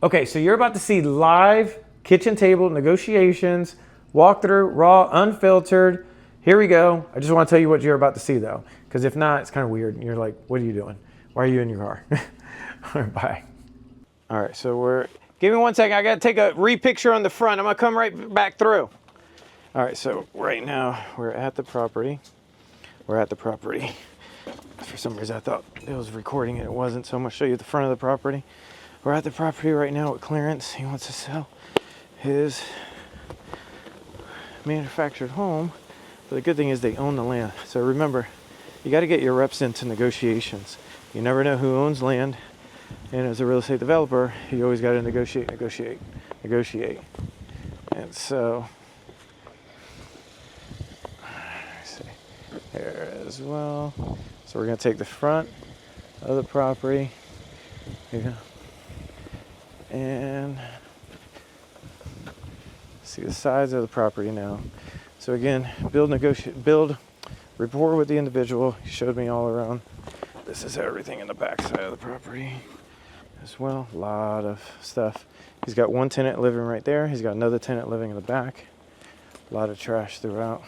Okay, so you're about to see live kitchen table negotiations, walkthrough, raw, unfiltered. Here we go. I just want to tell you what you're about to see though, because if not, it's kind of weird. And you're like, what are you doing? Why are you in your car? All right, bye. All right, so give me 1 second. I got to take a re-picture on the front. I'm going to come right back through. All right, so right now we're at the property. We're at the property. For some reason I thought it was recording and it wasn't, so I'm going to show you the front of the property. We're at the property right now with Clarence. He wants to sell his manufactured home, but the good thing is they own the land. So remember, you got to get your reps into negotiations. You never know who owns land, and as a real estate developer, you always got to negotiate. And so, let's see, here as well. So we're going to take the front of the property. Here you go. And see the sides of the property now. So again, build rapport with the individual. He showed me all around. This is everything in the back side of the property as well. A lot of stuff. He's got one tenant living right there. He's got another tenant living in the back. A lot of trash throughout.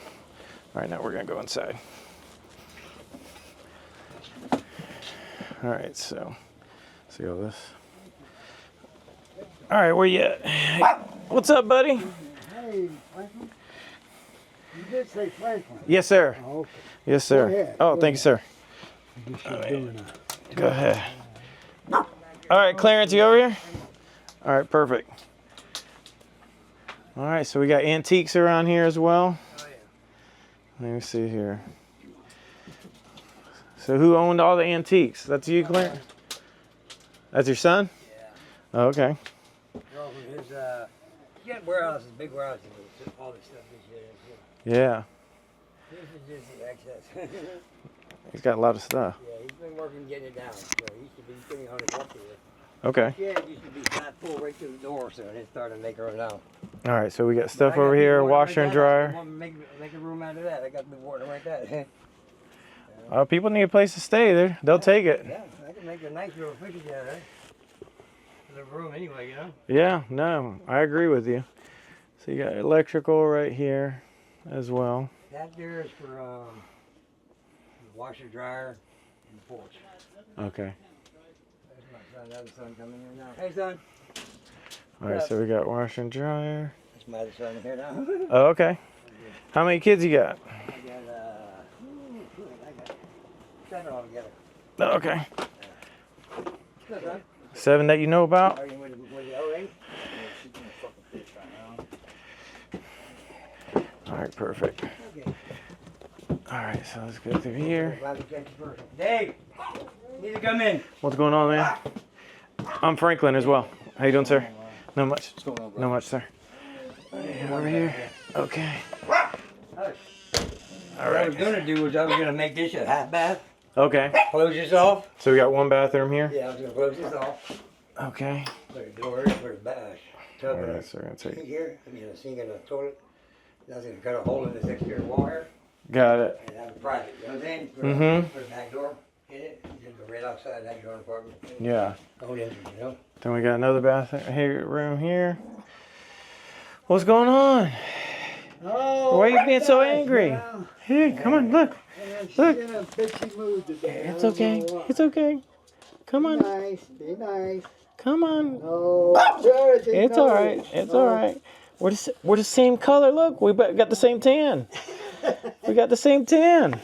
All right, now we're gonna go inside. All right, so see all this. All right, where you at? Hey, what's up, buddy? Hey, Franklin. You did say Franklin. Yes, sir. Oh, okay. Yes, sir. Go ahead. Oh, thank you, sir. Go ahead. All right, Clarence, you over here? All right, perfect. All right, so we got antiques around here as well. Oh, yeah. Let me see here. So who owned all the antiques? That's you, Clarence? That's your son? Yeah. Oh, okay. His got warehouses, big warehouses, all this stuff is here. Yeah. This is just the excess. He's got a lot of stuff. Yeah, he's been working getting it down. So he used to be $300 a year. Okay. Yeah, it used to be flat full right through the door, so it started to make her now. All right, so we got stuff over here, washer and dryer. Make a room out of that. I got the water like that. People need a place to stay. They'll take it. Yeah, I can make a nice little fixture out of that. The room anyway, you know? Yeah, no, I agree with you. So you got electrical right here as well. That there is for the washer, dryer, and the porch. Okay. There's my son, other son coming here now. Hey, son. All right, so we got washer and dryer. That's my other son here now. Oh, okay. How many kids you got? I got 7 altogether. Oh, okay. Good, son. 7 that you know about? Are you with the 08? All right, perfect. Okay. All right, so let's go through here. Dave, need to come in. What's going on, man? I'm Franklin as well. How you doing, sir? Not much. What's going on, bro? Not much, sir. Over here. Okay. Hush. All What I was right. gonna do was I was gonna make this a half bath. Okay. Close this off. So we got one bathroom here. Yeah, I was gonna close this off. Okay. Put a door in, put a bath. All Tub in right, so we're gonna sink take. here, I mean a sink and a toilet. I was gonna cut a hole in this exterior wall here Got it. and have a private, you know what I'm saying? Put a back door in it, just go right outside that door apartment. Yeah. Own entrance, you know? Then we got another room here. What's going on? Oh, Why are you being so angry? Hey, come on, look. Look. in a bitchy mood today. It's okay. It's okay. Come on. Nice, be nice. Come on. Oh, sure, It's all right. It's all right. We're the same color. Look, we got the same tan. We got the same tan.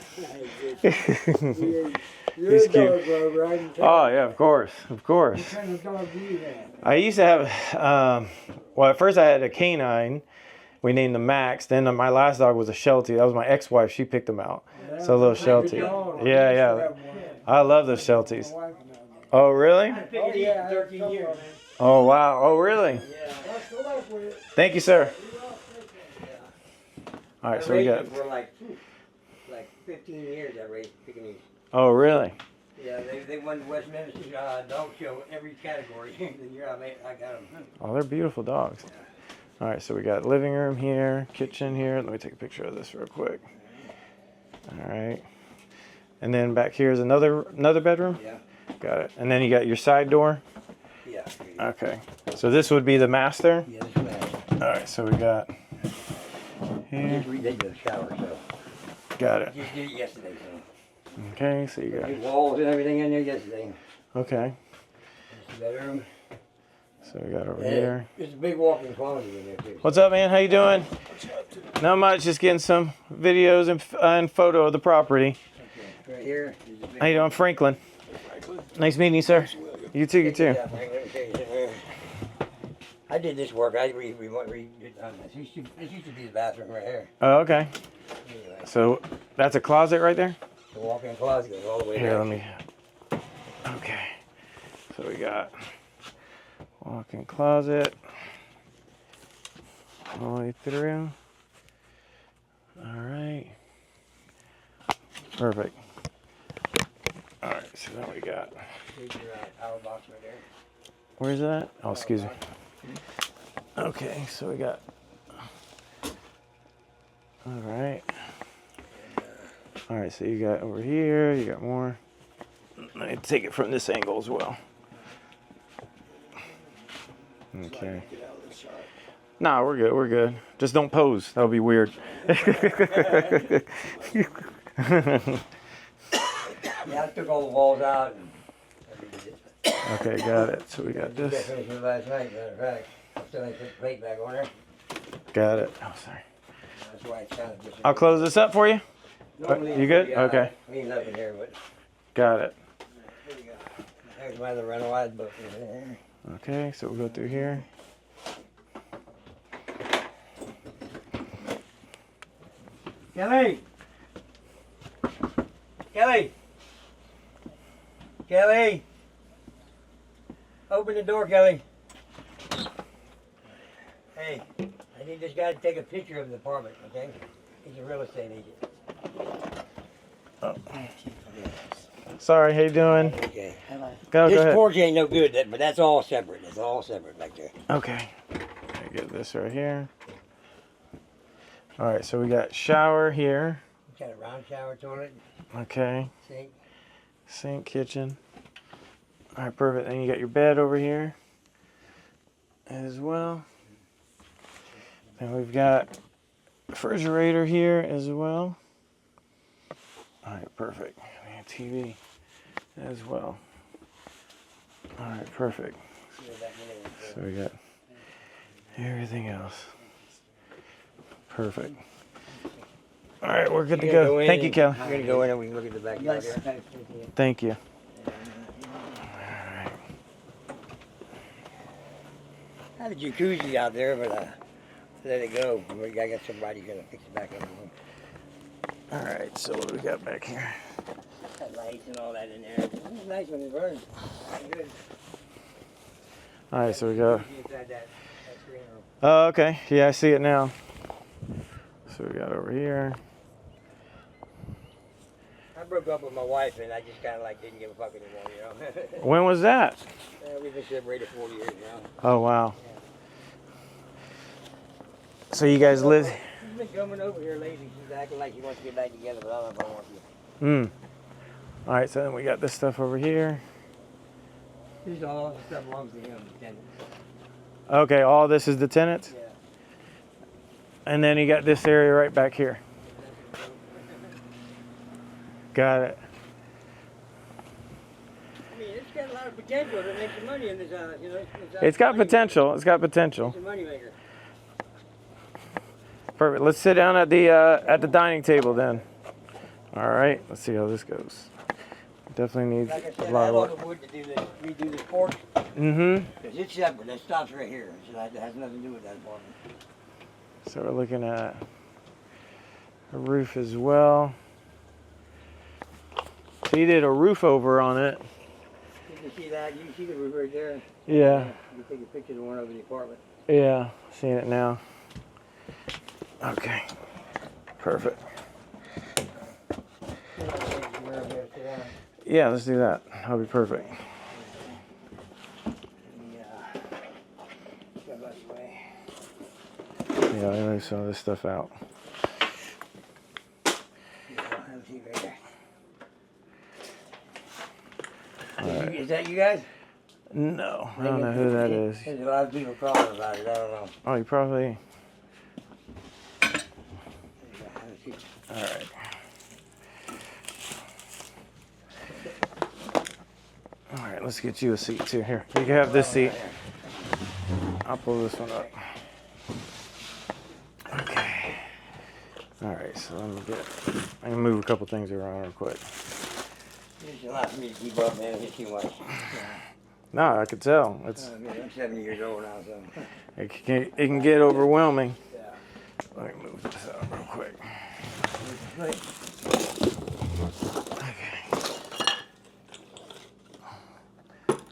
You're He's a dog lover, right? Oh yeah, of course, of course. What kind of dog do you have? I used to have. Well, at first I had a canine. We named him Max. Then my last dog was a Sheltie. That was my ex-wife. She picked him out. So a little Sheltie. Yeah, yeah. I love those Shelties. Oh really? Oh, yeah, 13 years. Oh wow. Oh really? Thank you, sir. All right, so we got. For like 15 years I raised Pekingese. Oh really? Yeah, they won the Westminster dog show every category. The year I got them. Oh, they're beautiful dogs. All right, so we got living room here, kitchen here. Let me take a picture of this real quick. All right. And then back here is another bedroom? Yeah. Got it. And then you got your side door? Yeah. Yeah. Okay. So this would be the master? Yeah, this way. All right, so we got I here. just redid the shower, so. Got I it. just did it yesterday, so. Okay, so you Put got new walls and everything in there yesterday. okay. This bedroom. So we got over And here. there's a big walk-in closet in there too. What's up, man? How you doing? Not much. Just getting some videos and photo of the property. Okay, right here. There's a big How you doing, Franklin? Nice meeting you, sir. You too. You too. Yeah, Frank, let me show you something here. I did this work. I redid this. This used to be the bathroom right here. Oh, okay. Anyway, So that's a closet right there. the walk-in closet goes all the way Here, down. let me. Okay. So we got walk-in closet all the way through. All right. Perfect. All right. So then we got. There's your power box right there. Where's that? Oh, excuse me. Okay. So we got. All right. All right. So you got over here. You got more. Let me take it from this angle as well. Okay. Nah, we're good. We're good. Just don't pose. That'll be weird. Yeah, I took all the walls out and redid it. Okay, got it. So we got I just this. finished it last night, matter of fact. I still ain't put the plate back on there. Got it. Oh, sorry. That's why it's kind of just. I'll close this up for you. Normally, You good? yeah, Okay. Clean up in here, but Got it. here you go. There's my other rental I booked in there. Okay, so we'll go through here. Kelly! Kelly! Kelly! Open the door, Kelly. Hey, I need this guy to take a picture of the apartment, okay? He's a real estate agent. Oh. Sorry, how you doing? Okay. Go This ahead. porch ain't no good, but that's all separate. It's all separate back there. Okay. I get this right here. All right, so we got shower here. Got a round shower toilet, Okay. sink. Sink, kitchen. All right, perfect. Then you got your bed over here as well. And we've got refrigerator here as well. All right, perfect. And TV as well. All right, perfect. So we got everything else. Perfect. All right, we're good to go. Thank you, Kelly. We're gonna go in and we can look at the backyard here. Thank you. Had a jacuzzi out there, but let it go. I got somebody gonna fix it back up. All right, so what do we got back here? Got lights and all that in there. It's nice when it burns. Good. All right, so we go. Inside that screen room. Oh, okay. Yeah, I see it now. So we got over here. I broke up with my wife and I just kind of like didn't give a fuck anymore, you know. When was that? We've been separated 40 years now. Oh, wow. So you guys live. She's been coming over here lately. She's acting like she wants to get back together, but I don't know if I want to. All right, so then we got this stuff over here. This is all the stuff belongs to him, the tenant. Okay, all this is the tenants? Yeah. And then you got this area right back here. Got it. I mean, it's got a lot of potential to make some money in this house, you know. It's got potential. It's got potential. It's a money maker. Perfect. Let's sit down at the dining table then. All right. Let's see how this goes. Definitely needs Like I a said, I lot have of all work. the wood to do this, redo this porch. Mm-hmm. Because it's separate. That stops right here. So that has nothing to do with that apartment. So we're looking at a roof as well. So you did a roof over on it. You can see that. You can see the roof right there. Yeah. You can take a picture of the one over the apartment. Yeah. Seeing it now. Okay. Perfect. Yeah, let's do that. That'll be perfect. Yeah, let me move some of this stuff out. Is that you guys? No, I don't know who that is. There's a lot of people calling about it. I don't know. Oh, you probably. All right. All right, let's get you a seat too. Here, you can have this seat. I'll pull this one up. Okay. All right, so let me I'm gonna move a couple things around real quick. There's a lot for me to keep up, man. It's too much. No, I could tell. I'm 70 years old now, so. It can get overwhelming. Yeah. Let me move this out real quick. Okay.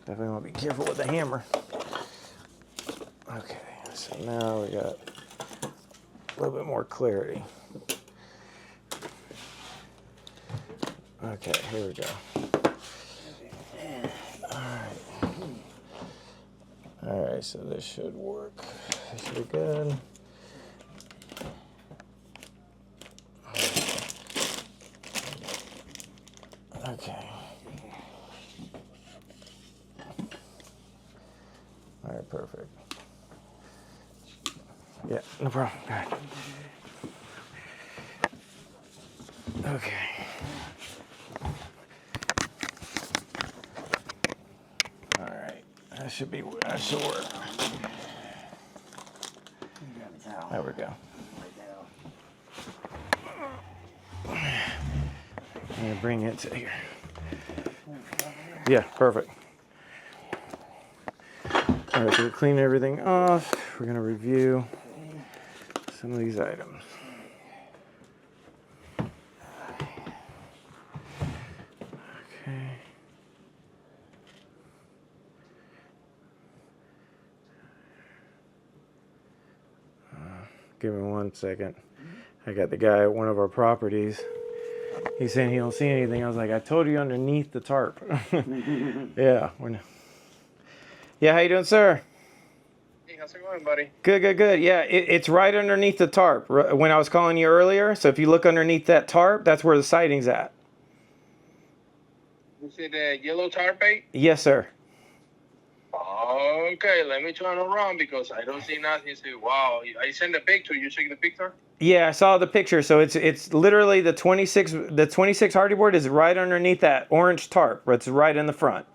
Definitely want to be careful with the hammer. Okay, so now we got a little bit more clarity. Okay, here we go. All right, so this should work. This should be good. Okay. All right, perfect. Yeah, no problem. Go ahead. Okay. All right, that should work. There we go. I'm gonna bring it to here. Yeah, perfect. All right, so we're cleaning everything off. We're gonna review some of these items. Okay. Give me 1 second. I got the guy at one of our properties. He's saying he don't see anything. I was like, I told you underneath the tarp. Yeah. Yeah, how you doing, sir? Hey, how's it going, buddy? Good. Yeah, it's right underneath the tarp when I was calling you earlier. So if you look underneath that tarp, that's where the siding's at. You see the yellow tarp bait? Yes, sir. Okay, let me turn around because I don't see nothing. Say, wow, I sent a picture. You check the picture? Yeah, I saw the picture. So it's literally the 26 hardy board is right underneath that orange tarp. It's right in the front.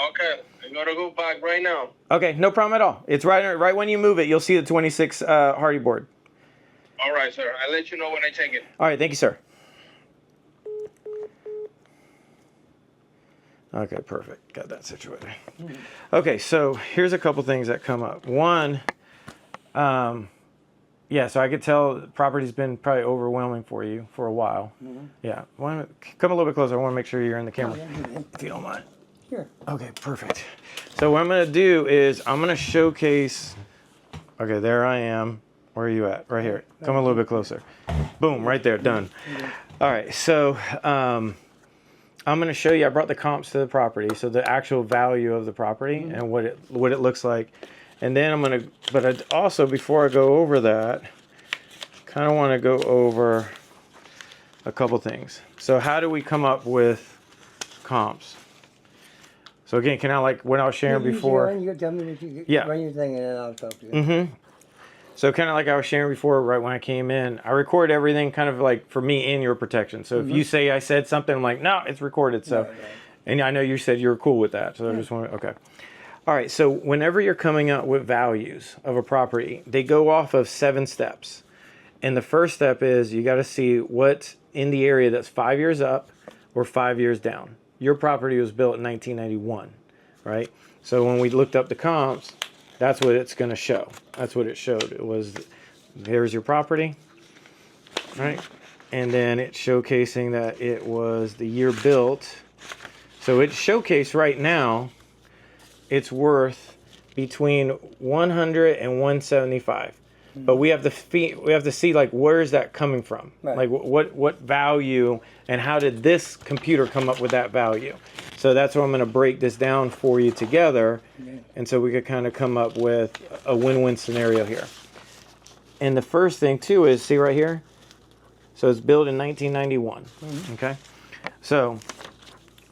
Okay, I gotta go back right now. Okay, no problem at all. It's right when you move it, you'll see the 26 hardy board. All right, sir. I'll let you know when I check it. All right, thank you, sir. Okay, perfect. Got that situated. Okay, so here's a couple things that come up. One, yeah, so I could tell the property's been probably overwhelming for you for a while. Mm-hmm. Yeah, come a little bit closer. I want to make sure you're in the camera, if you don't mind. Sure. Okay, perfect. So what I'm going to do is I'm going to showcase. Okay, there I am. Where are you at? Right here. Come a little bit closer. Boom, right there, done. All right, so I'm going to show you. I brought the comps to the property, so the actual value of the property and what it looks like. And then I'm going to, but I also, before I go over that, kind of want to go over a couple things. So how do we come up with comps? So again, can I, like what I was sharing before? You tell me that you Yeah. run your thing and then I'll talk to you. Mm-hmm. So kind of like I was sharing before, right when I came in, I record everything kind of like for me in your protection. So if you say I said something, I'm like, no, it's recorded. So, Right. and I know you said you're cool with that. So I just want to, okay. All right. So whenever you're coming up with values of a property, they go off of 7 steps. And the first step is you got to see what's in the area that's 5 years up or 5 years down. Your property was built in 1991, right? So when we looked up the comps, that's what it's going to show. That's what it showed. It was, here's your property, right? And then it's showcasing that it was the year built. So it's showcased right now, it's worth between 100 and 175. But we have to see like where is that coming from? Right. Like what value and how did this computer come up with that value? So that's why I'm going to break this down for you together, and so we could kind of come up with a win-win scenario here. And the first thing too is, see right here. So it's built in 1991. Okay. So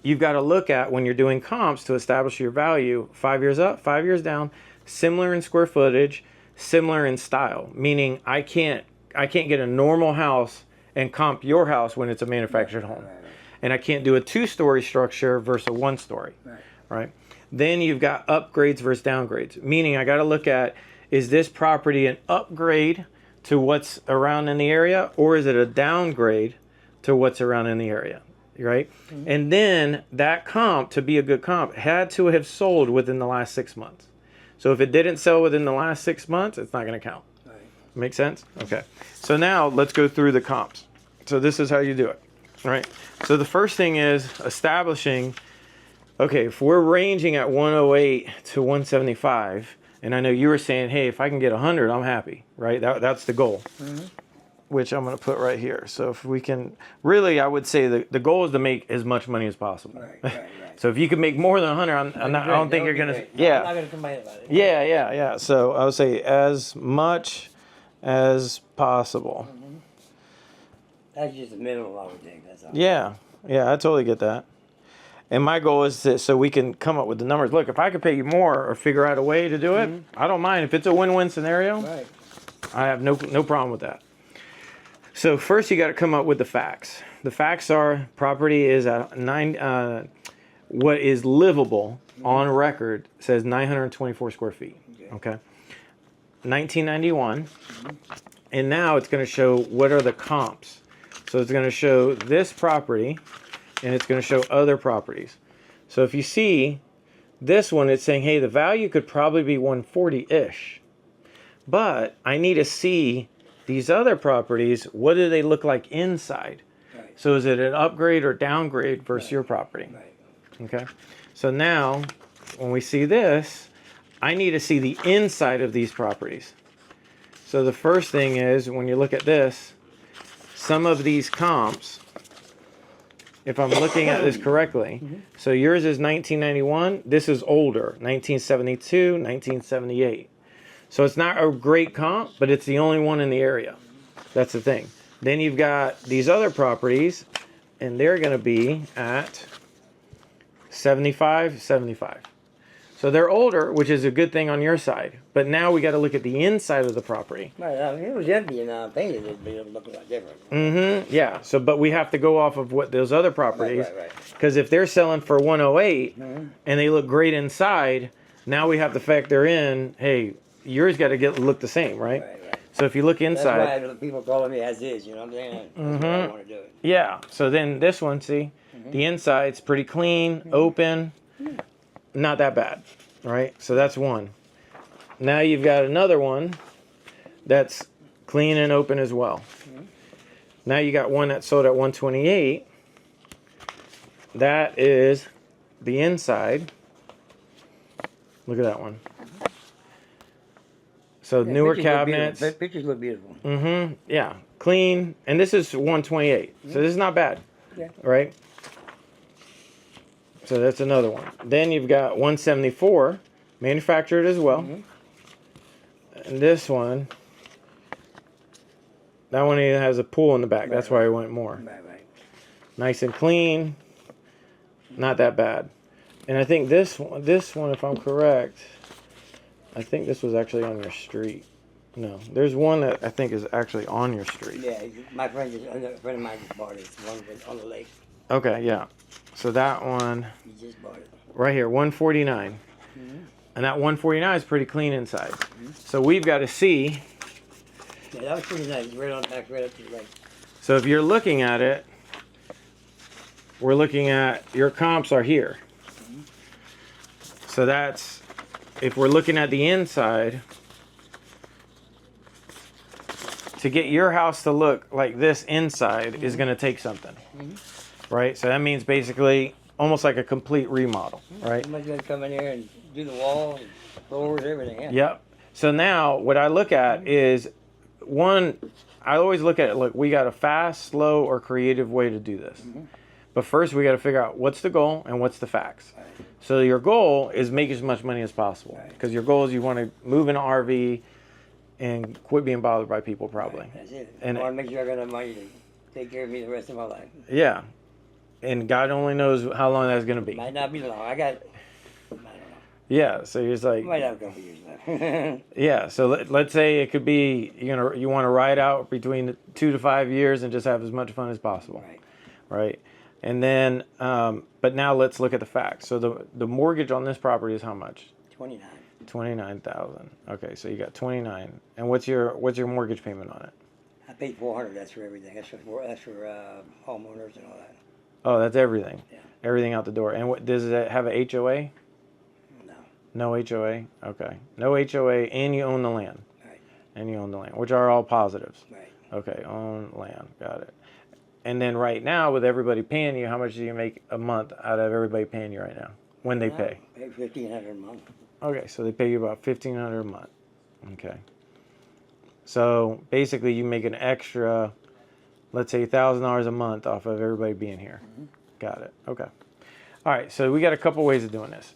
you've got to look at when you're doing comps to establish your value 5 years up, 5 years down, similar in square footage, similar in style. Meaning I can't get a normal house and comp your house when it's a manufactured home. And I can't do a 2-story structure versus a 1-story. Right? Then you've got upgrades versus downgrades. Meaning I got to look at, is this property an upgrade to what's around in the area, or is it a downgrade to what's around in the area? Right? And then that comp, to be a good comp, had to have sold within the last 6 months. So if it didn't sell within the last 6 months, it's not going to count. Make sense? Okay. So now let's go through the comps. So this is how you do it. Right? So the first thing is establishing, okay, if we're ranging at 108 to 175, and I know you were saying, hey, if I can get 100, I'm happy, right? That's the goal, which I'm going to put right here. So if we can, really, I would say the goal is to make as much money as possible. Right. So if you can make more than 100, I don't think you're going to, I'm not going to complain about it. Yeah. So I would say as much as possible. That's just the minimum I would think. That's all. Yeah, I totally get that. And my goal is so we can come up with the numbers. Look, if I could pay you more or figure out a way to do it, I don't mind. If it's a win-win scenario, I have no problem with that. So first you got to come up with the facts. The facts are property is at what is livable on record says 924 square feet. Okay. 1991. And now it's going to show what are the comps. So it's going to show this property, and it's going to show other properties. So if you see this one, it's saying, hey, the value could probably be 140-ish. But I need to see these other properties. What do they look like inside? So is it an upgrade or downgrade versus your property? Okay. So now when we see this, I need to see the inside of these properties. So the first thing is, when you look at this, some of these comps, if I'm looking at this correctly, so yours is 1991, this is older, 1972, 1978. So it's not a great comp, but it's the only one in the area. That's the thing. Then you've got these other properties, and they're going to be at 75, 75. So they're older, which is a good thing on your side. But now we got to look at the inside of the property. Right, I mean, it was empty and painted, it'd be looking a lot different. Yeah. So, but we have to go off of what those other properties. Right. Because if they're selling for 108 and they look great inside, now we have to factor in, hey, yours got to look the same, right? Right. So if you look inside. That's why people calling me as is, you know what I'm saying? That's why I want to do it. Yeah. So then this one, see, the inside's pretty clean, open. Not that bad, right? So that's one. Now you've got another one that's clean and open as well. Now you got one that sold at 128. That is the inside. Look at that one. So Yeah, newer pictures look cabinets. beautiful. Pictures look beautiful. Yeah, clean. And this is 128. So this is not bad, right? So that's another one. Then you've got 174, manufactured as well. And this one, that one even has a pool in the back. That's why I went more. Right. Nice and clean. Not that bad. And I think this one, if I'm correct, I think this was actually on your street. No, there's one that I think is actually on your street. Yeah, a friend of mine just bought it. It's one on the lake. Okay, yeah. So that one, He just bought it. right here, 149. And that 149 is pretty clean inside. So we've got to see. Yeah, that was pretty nice. Right on back, right up to the lake. So if you're looking at it, we're looking at your comps are here. So that's, if we're looking at the inside, to get your house to look like this inside is going to take something. Right? So that means basically almost like a complete remodel, right? Somebody's going to come in here and do the wall, and floors, everything. Yeah. Yep. So now what I look at is, one, I always look at it, look, we got a fast, slow, or creative way to do this. But first we got to figure out what's the goal and what's the facts. So your goal is make as much money as possible. Because your goal is you want to move in an RV and quit being bothered by people probably. That's it. And I want to make sure I got enough money to take care of me the rest of my life. Yeah. and God only knows how long that's going to be. Might not be long. I don't know. Yeah, so you're just like, Might have a couple years left. yeah. So let's say it could be you want to ride out between 2 to 5 years and just have as much fun as possible, right? And then, but now let's look at the facts. So the mortgage on this property is how much? 29. 29,000. Okay, so you got 29. And what's your mortgage payment on it? I paid 400. That's for everything. That's for homeowners and all that. Oh, that's everything. Yeah. Everything out the door. And what does it have a HOA? No. No HOA. Okay. No HOA, and you own the land. Right. And you own the land, which are all positives. Right. Okay, own land. Got it. And then right now, with everybody paying you, how much do you make a month out of everybody paying you right now? When they pay? I pay $1,500 a month. Okay, so they pay you about $1,500 a month. Okay. So basically, you make an extra, let's say, $1,000 a month off of everybody being here. Mm-hmm. Got it. Okay. All right. So we got a couple ways of doing this.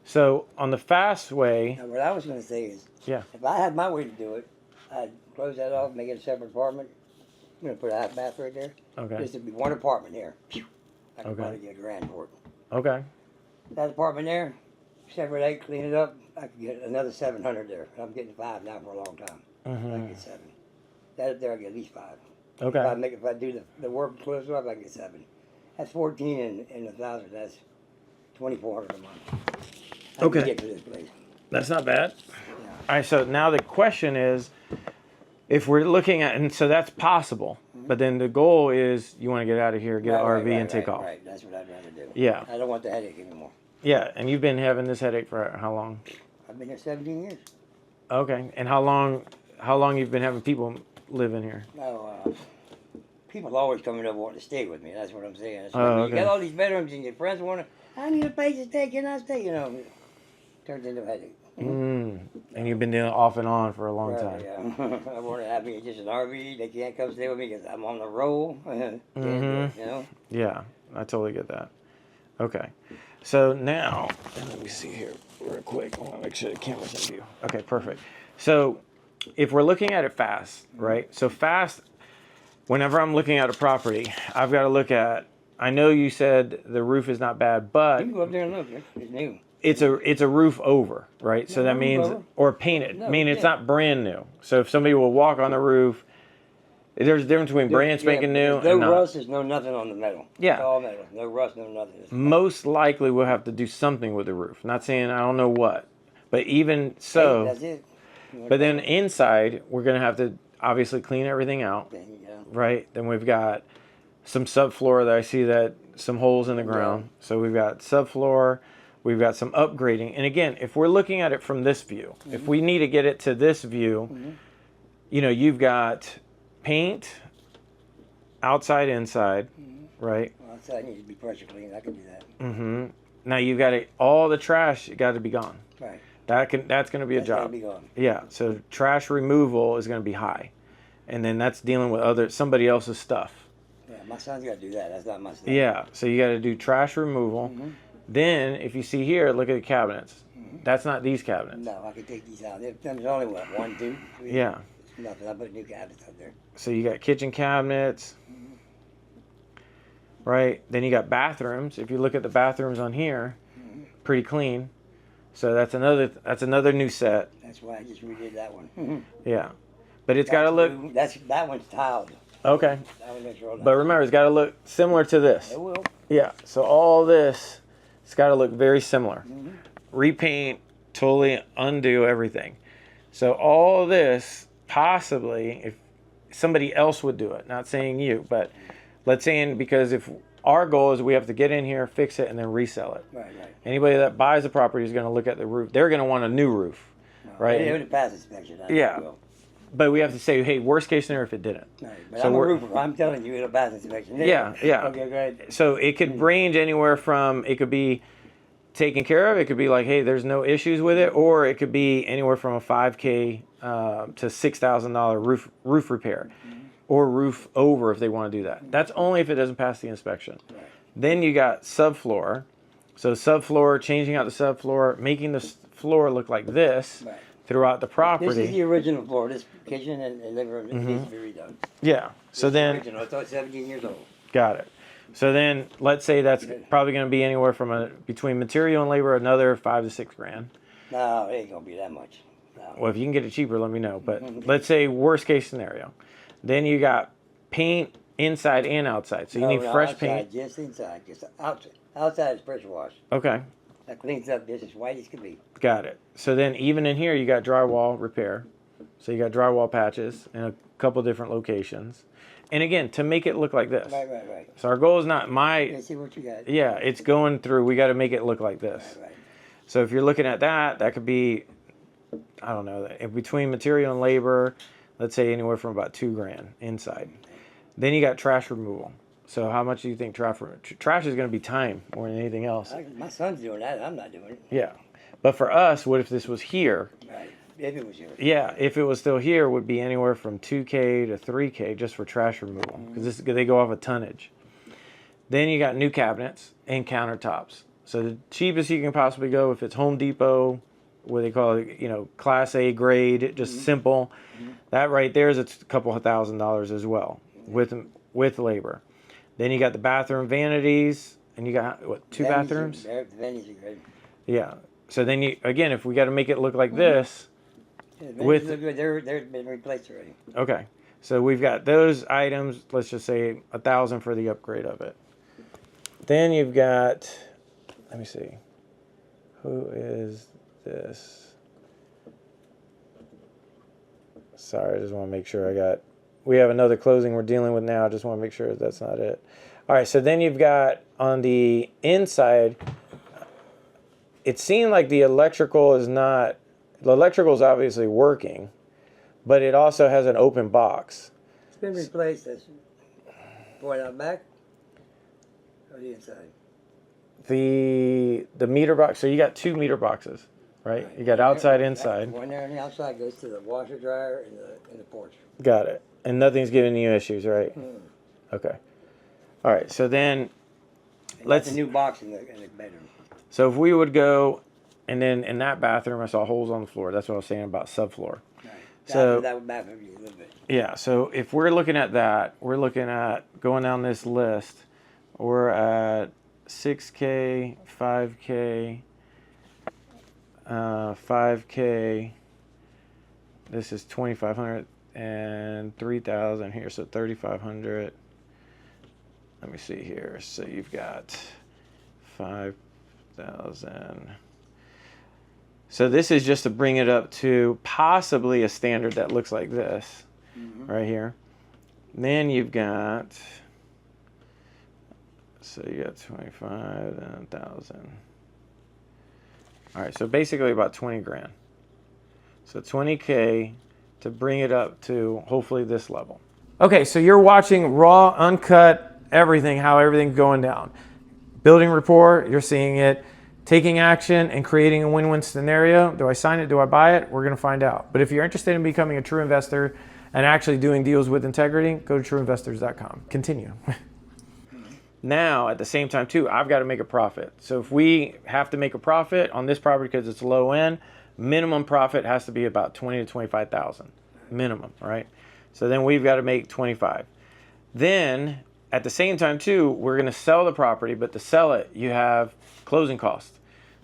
So on the fast way, Now, what I was going to say is, yeah. if I had my way to do it, I'd close that off, make it a separate apartment. I'm going to put a half bath right there. Okay. Just to be one apartment here. I could Okay. probably get $1,000 for it. Okay. That apartment there, separate, clean it up. I could get another 700 there. I'm getting 5 now for a long time. I can get 7. That there I get at least 5. Okay. If I do the work close up, I can get 7. That's 14 and 1,000. That's 2,400 a month. I Okay. can get to this place. That's not bad. Yeah. All right. So now the question is, if we're looking at, and so that's possible, but then the goal is you want to get out of here, get an RV, and take off. Right, that's what I'd rather do. Yeah. I don't want the headache anymore. Yeah. And you've been having this headache for how long? I've been here 17 years. Okay. And how long you've been having people live in here? No, people always coming over wanting to stay with me. That's what I'm saying. It's Oh, like, okay. you got all these bedrooms and your friends want to, I need a place to stay. Can I stay? You know, turns into a headache. And you've been doing it off and on for a long time. Yeah. I want to have me just an RV. They can't come stay with me because I'm on the roll. Can't do it, you know? Yeah, I totally get that. Okay. So now, let me see here real quick. I want to make sure the camera's in view. Okay, perfect. So if we're looking at it fast, right? So fast, whenever I'm looking at a property, I've got to look at, I know you said the roof is not bad, but You can go up there and look. It's new. it's a roof over, right? So that roof means, over. or painted. No, I mean, it's yeah. not brand new. So if somebody will walk on the roof, there's a difference between brand spanking new There's no and not. rust. There's no nothing on the metal. Yeah. It's all metal. No rust, no nothing. It's Most likely we'll have to do something with the roof. Not saying I don't know what, but even so, That's it. but then inside we're gonna have to obviously clean everything out, There you go. right? Then we've got some subfloor that I see that some holes in the ground. So we've got subfloor, we've got some upgrading. And again, if we're looking at it from this view, if we need to get it to this view, you know, you've got paint, outside, inside, right? Well, outside needs to be pressure cleaned. I can do that. Now you've got to, all the trash got to be gone. Right. That's going to be a That's gotta job. be gone. Yeah. So trash removal is going to be high, and then that's dealing with somebody else's stuff. Yeah, my son's got to do that. That's not my stuff. Yeah. So you got to do trash removal. Then if you see here, look at the cabinets. That's not these cabinets. No, I can take these out. There's only what, 1, 2, 3? Yeah. It's nothing. I put new cabinets up there. So you got kitchen cabinets, right? Then you got bathrooms. If you look at the bathrooms on here, pretty clean. So that's another new set. That's why I just redid that one. Yeah, but it's got to look That one's tiled. okay. That one looks real nice. But remember, it's got to look similar to this. It will. Yeah. So all this, it's got to look very similar. Repaint, totally undo everything. So all this, possibly, if somebody else would do it, not saying you, but let's say because if our goal is we have to get in here, fix it, and then resell it. Right. Anybody that buys the property is going to look at the roof. They're going to want a new roof, right? It would pass inspection. I Yeah. will. But we have to say, hey, worst case scenario if it didn't. Right. But So I'm a we're- roofer. I'm telling you, it'll pass inspection. Yeah. Okay, go ahead. So it could range anywhere from, it could be taken care of. It could be like, hey, there's no issues with it. Or it could be anywhere from a $5K to $6,000 roof repair. Or roof over if they want to do that. That's only if it doesn't pass the inspection. Right. Then you got subfloor. So subfloor, changing out the subfloor, making the floor look like this Right. throughout the property. This is the original floor. This kitchen and living room needs to be redone. Yeah. So This is then, original. It's 17 years old. got it. So then, let's say that's probably going to be anywhere from between material and labor, another $5 to $6 grand. No, it ain't gonna be that much. No. Well, if you can get it cheaper, let me know. But let's say worst case scenario. Then you got paint inside and outside. So you need fresh outside, paint. Just inside, just outside. Outside is pressure wash. Okay, That cleans up just as white as can be. got it. So then even in here, you got drywall repair. So you got drywall patches in a couple different locations. And again, to make it look like this. Right. So our goal is not Let's see what you got. yeah, it's going through. We got to make it look like this. Right. So if you're looking at that, that could be, I don't know, in between material and labor, let's say anywhere from about $2 grand inside. Then you got trash removal. So how much do you think trash is going to be time more than anything else? My son's doing that. I'm not doing it. Yeah. But for us, what if this was here? Right. If it was here. Yeah, if it was still here, it would be anywhere from $2K to $3K just for trash removal because they go off a tonnage. Then you got new cabinets and countertops. So the cheapest you can possibly go, if it's Home Depot, what they call it, Class A grade, just simple. That right there is a couple of $1,000s as well with labor. Then you got the bathroom vanities, and you got what, two bathrooms? The vanities are great. Yeah. So then you again, if we got to make it look like this, With look good. They've been replaced already. okay. So we've got those items. Let's just say $1,000 for the upgrade of it. Then you've got, let me see, who is this? Sorry, I just want to make sure we have another closing we're dealing with now. I just want to make sure that's not it. All right, so then you've got on the inside, it seemed like the electrical is obviously working, but it also has an open box. It's been replaced. That's going out back or the inside. The meter box, so you got 2 meter boxes, right? You got outside, inside. One there on the outside goes to the washer dryer and the porch. Got it. And nothing's giving you issues, right? Okay. All right, so then That's a new box in the bedroom. So if we would go, and then in that bathroom, I saw holes on the floor. That's what I was saying about subfloor. Right. So that would back up you a little bit. yeah, so if we're looking at that, we're looking at going down this list. We're at 6K, 5K, 5K. This is 2,500 and 3,000 here, so 3,500. Let me see here. So you've got 5,000. So this is just to bring it up to possibly a standard that looks like this, right here. Then you've got, so you got 25 and 1,000. All right, so basically about 20 grand. So 20K to bring it up to hopefully this level. Okay, so you're watching raw, uncut, everything, how everything's going down. Building rapport, you're seeing it. Taking action and creating a win-win scenario. Do I sign it? Do I buy it? We're going to find out. But if you're interested in becoming a true investor and actually doing deals with integrity, go to trueinvestors.com. Continue. Now, at the same time, too, I've got to make a profit. So if we have to make a profit on this property because it's low end, minimum profit has to be about 20 to 25,000 minimum, right? So then we've got to make 25. Then at the same time, too, we're going to sell the property, but to sell it, you have closing costs.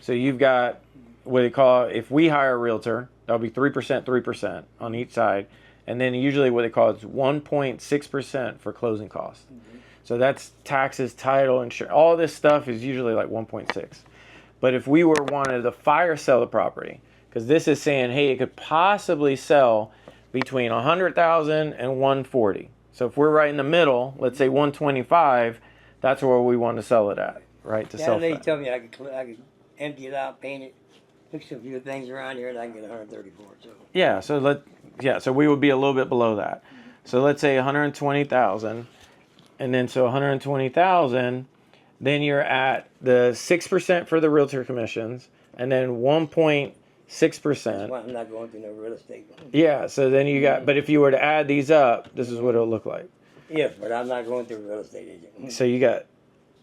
So you've got what they call, if we hire a realtor, that'll be 3% on each side. And then usually what they call is 1.6% for closing costs. So that's taxes, title, insurance. All this stuff is usually like 1.6. But if we wanted to fire sell the property, because this is saying, hey, it could possibly sell between 100,000 and 140. So if we're right in the middle, let's say 125, that's where we want to sell it at, right? To sell. They told me I could empty it out, paint it, fix a few things around here, and I can get 134. So yeah, so we would be a little bit below that. So let's say 120,000, and then so 120,000, then you're at the 6% for the realtor commissions, and then 1.6%. I'm not going through no real estate. Yeah, so then you got, but if you were to add these up, this is what it'll look like. Yeah, but I'm not going through a real estate agent. So you got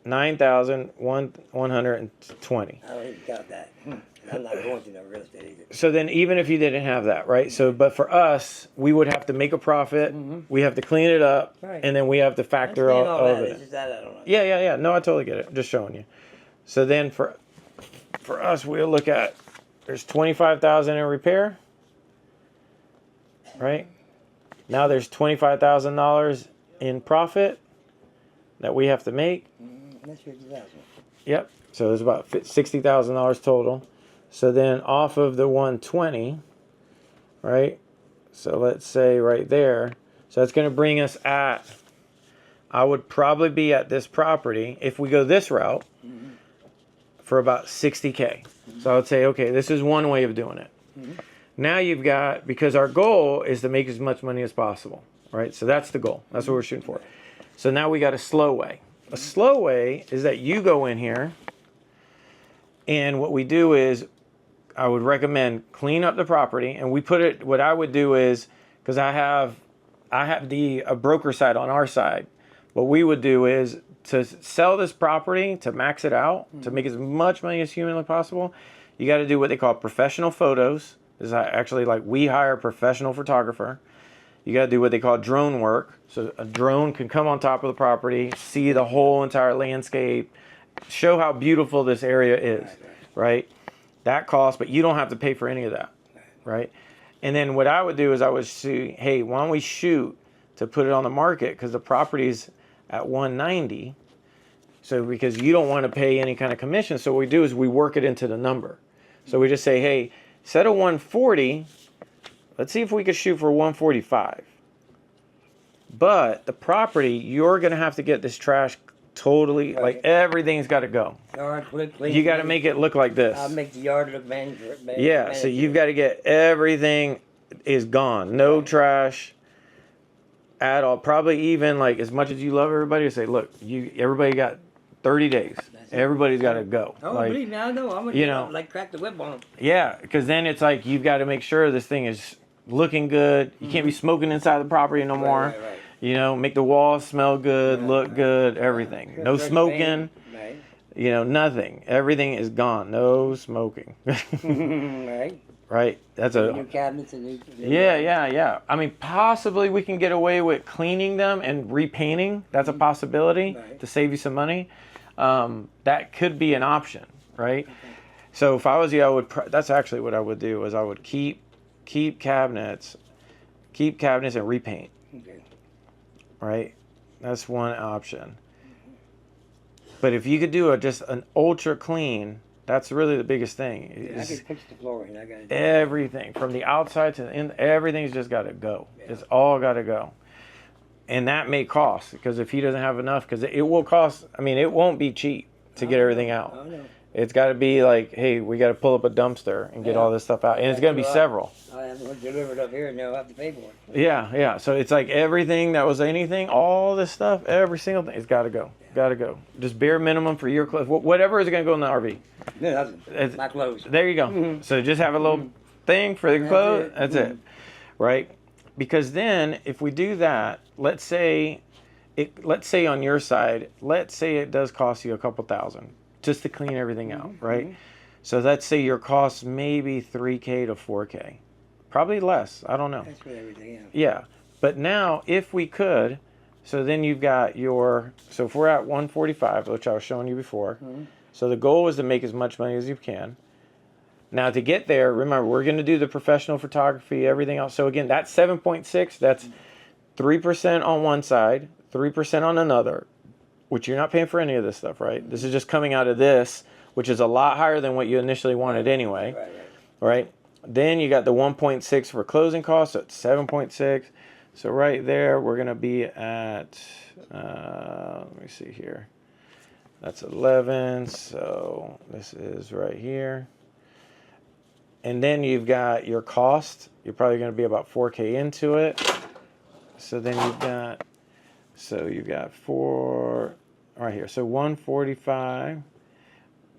9,120. I don't even count that. I'm not going to no real estate either. So then even if you didn't have that, right? So, but for us, we would have to make a profit. We have to clean it up. Right. And then we have to factor all of It's it. just that I don't know. Yeah. No, I totally get it. I'm just showing you. So then for us, we'll look at, there's $25,000 in repair, right? Now there's $25,000 in profit that we have to make. That's 50,000. Yep. So there's about $60,000 total. So then off of the 120, right? So let's say right there. So that's going to bring us at, I would probably be at this property, if we go this route, for about 60K. So I would say, okay, this is one way of doing it. Now you've got, because our goal is to make as much money as possible, right? So that's the goal. That's what we're shooting for. So now we got a slow way. A slow way is that you go in here, and what we do is, I would recommend clean up the property, and we put it, what I would do is, because I have a broker side on our side, what we would do is to sell this property, to max it out, to make as much money as humanly possible, you got to do what they call professional photos. This is actually like we hire a professional photographer. You got to do what they call drone work. So a drone can come on top of the property, see the whole entire landscape, show how beautiful this area is, right? That costs, but you don't have to pay for any of that, right? And then what I would do is I would see, hey, why don't we shoot to put it on the market, because the property's at 190. So because you don't want to pay any kind of commission, so what we do is we work it into the number. So we just say, hey, instead of 140, let's see if we could shoot for 145. But the property, you're going to have to get this trash totally, like everything's got to go. You got to make it look like this. I'll make the yard look Yeah, so you've got to get everything is gone. No trash at all. Probably even like as much as you love everybody, say, look, everybody got 30 days. Everybody's got to go. Oh, like, believe me, I know. I'm gonna like crack the whip on them. Yeah, because then it's like you've got to make sure this thing is looking good. You can't be smoking inside the property no more. Right. You know, make the walls smell good, look good, everything. No smoking. Right. You know, nothing. Everything is gone. No smoking. Right. Right. That's New cabinets and new. Yeah. I mean, possibly we can get away with cleaning them and repainting. That's a possibility to save you some money. That could be an option, right? Okay. So if I was you, I would. That's actually what I would do. Is I would keep cabinets and repaint. Okay. Right. That's one option. But if you could do just an ultra clean, that's really the biggest thing. I can fix the flooring. I got it. Everything from the outside to the in, everything's just got to go. Yeah. It's all got to go. And that may cost, because if he doesn't have enough, because it will cost. I mean, it won't be cheap to get everything out. Oh, no. It's got to be like, hey, we got to pull up a dumpster and get all this stuff out, and it's going to be several. I have it delivered up here, and they'll have to pay for it. Yeah. So it's like everything that was anything, all this stuff, every single thing, it's got to go. Got to go. Just bare minimum for your clothes, whatever is going to go in the RV. No, nothing. My clothes. There you go. So just have a little thing for the clothes. That's it. Right? Because then if we do that, let's say on your side, let's say it does cost you a couple $1,000 just to clean everything out, right? So let's say your cost maybe $3K to $4K. Probably less. I don't know. That's for everything. Yeah. But now if we could, so then you've got so if we're at 145, which I was showing you before, so the goal is to make as much money as you can. Now to get there, remember, we're going to do the professional photography, everything else. So again, that's 7.6, that's 3% on one side, 3% on another, which you're not paying for any of this stuff, right? This is just coming out of this, which is a lot higher than what you initially wanted anyway, right? Then you got the 1.6 for closing costs, so it's 7.6. So right there, we're going to be at, let me see here. That's 11, so this is right here. And then you've got your cost. You're probably going to be about 4K into it. So then you've got 4 right here. So 145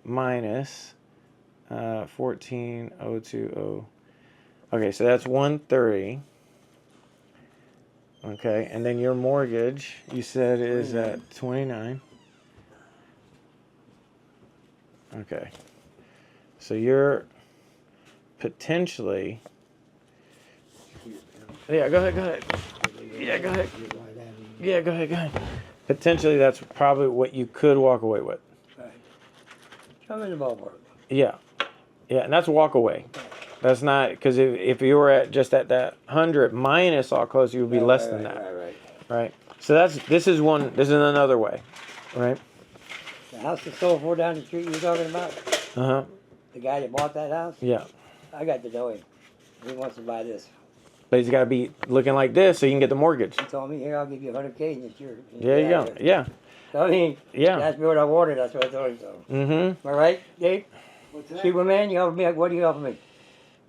minus 14,020. Okay, so that's 130. Okay, and then your mortgage, you said, is at 29. Okay. So potentially. Yeah, go ahead. Yeah, go ahead. Yeah, go ahead. Potentially, that's probably what you could walk away with. Right. I'm in the ballpark. Yeah, and that's walk away. That's not, because if you were just at that 100 minus all close, you would be less than that. Right. So this is another way, right? The house that sold for down the street you were talking about? Uh-huh. The guy that bought that house? Yeah. I got to know him. He wants to buy this. But he's got to be looking like this so you can get the mortgage. He told me, here, I'll give you $100K and it's yours. There you go. Yeah. So, I mean, Yeah. that's what I wanted. That's what I told him. So. Mm-hmm. All right, Dave? What's that? Superman, you offered me, what do you offer me?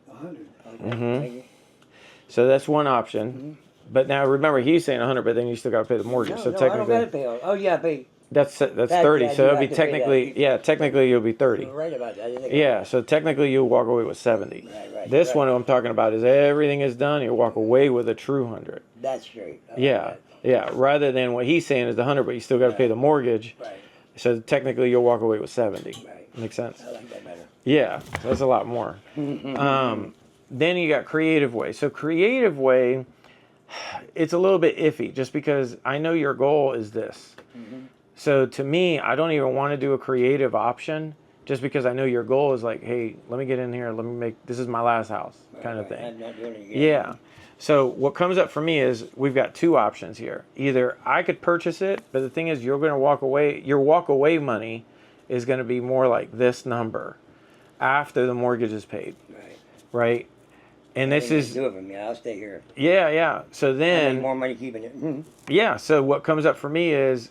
100. Okay, Mhm. thank you. So that's one option. But now remember, he's saying 100, but then you still got to pay the mortgage. No, so no, I don't got to technically, pay all. Oh, yeah, I pay. that's 30. yeah, So you it'll be have to pay that. technically you'll be 30. You're right about that. I didn't think Yeah. So technically you'll walk away with 70. Right, This right. one I'm talking about is everything is done. You walk away with a true 100. That's straight. I like Yeah. that. Yeah. Rather than what he's saying is the 100, but you still got to pay the mortgage. Right, So technically you'll walk away with 70. right. Makes sense. I like that better. Yeah, so that's a lot more. Then you got creative way. So creative way, it's a little bit iffy just because I know your goal is this. So to me, I don't even want to do a creative option just because I know your goal is like, hey, let me get in here, this is my last house kind of thing. I'm not doing it again. Yeah. So what comes up for me is we've got two options here. Either I could purchase it, but the thing is you're going to walk away, your walk away money is going to be more like this number after the mortgage is paid, right? And this is do it for me. I'll stay here. yeah. So I make then more money keeping it. yeah. So what comes up for me is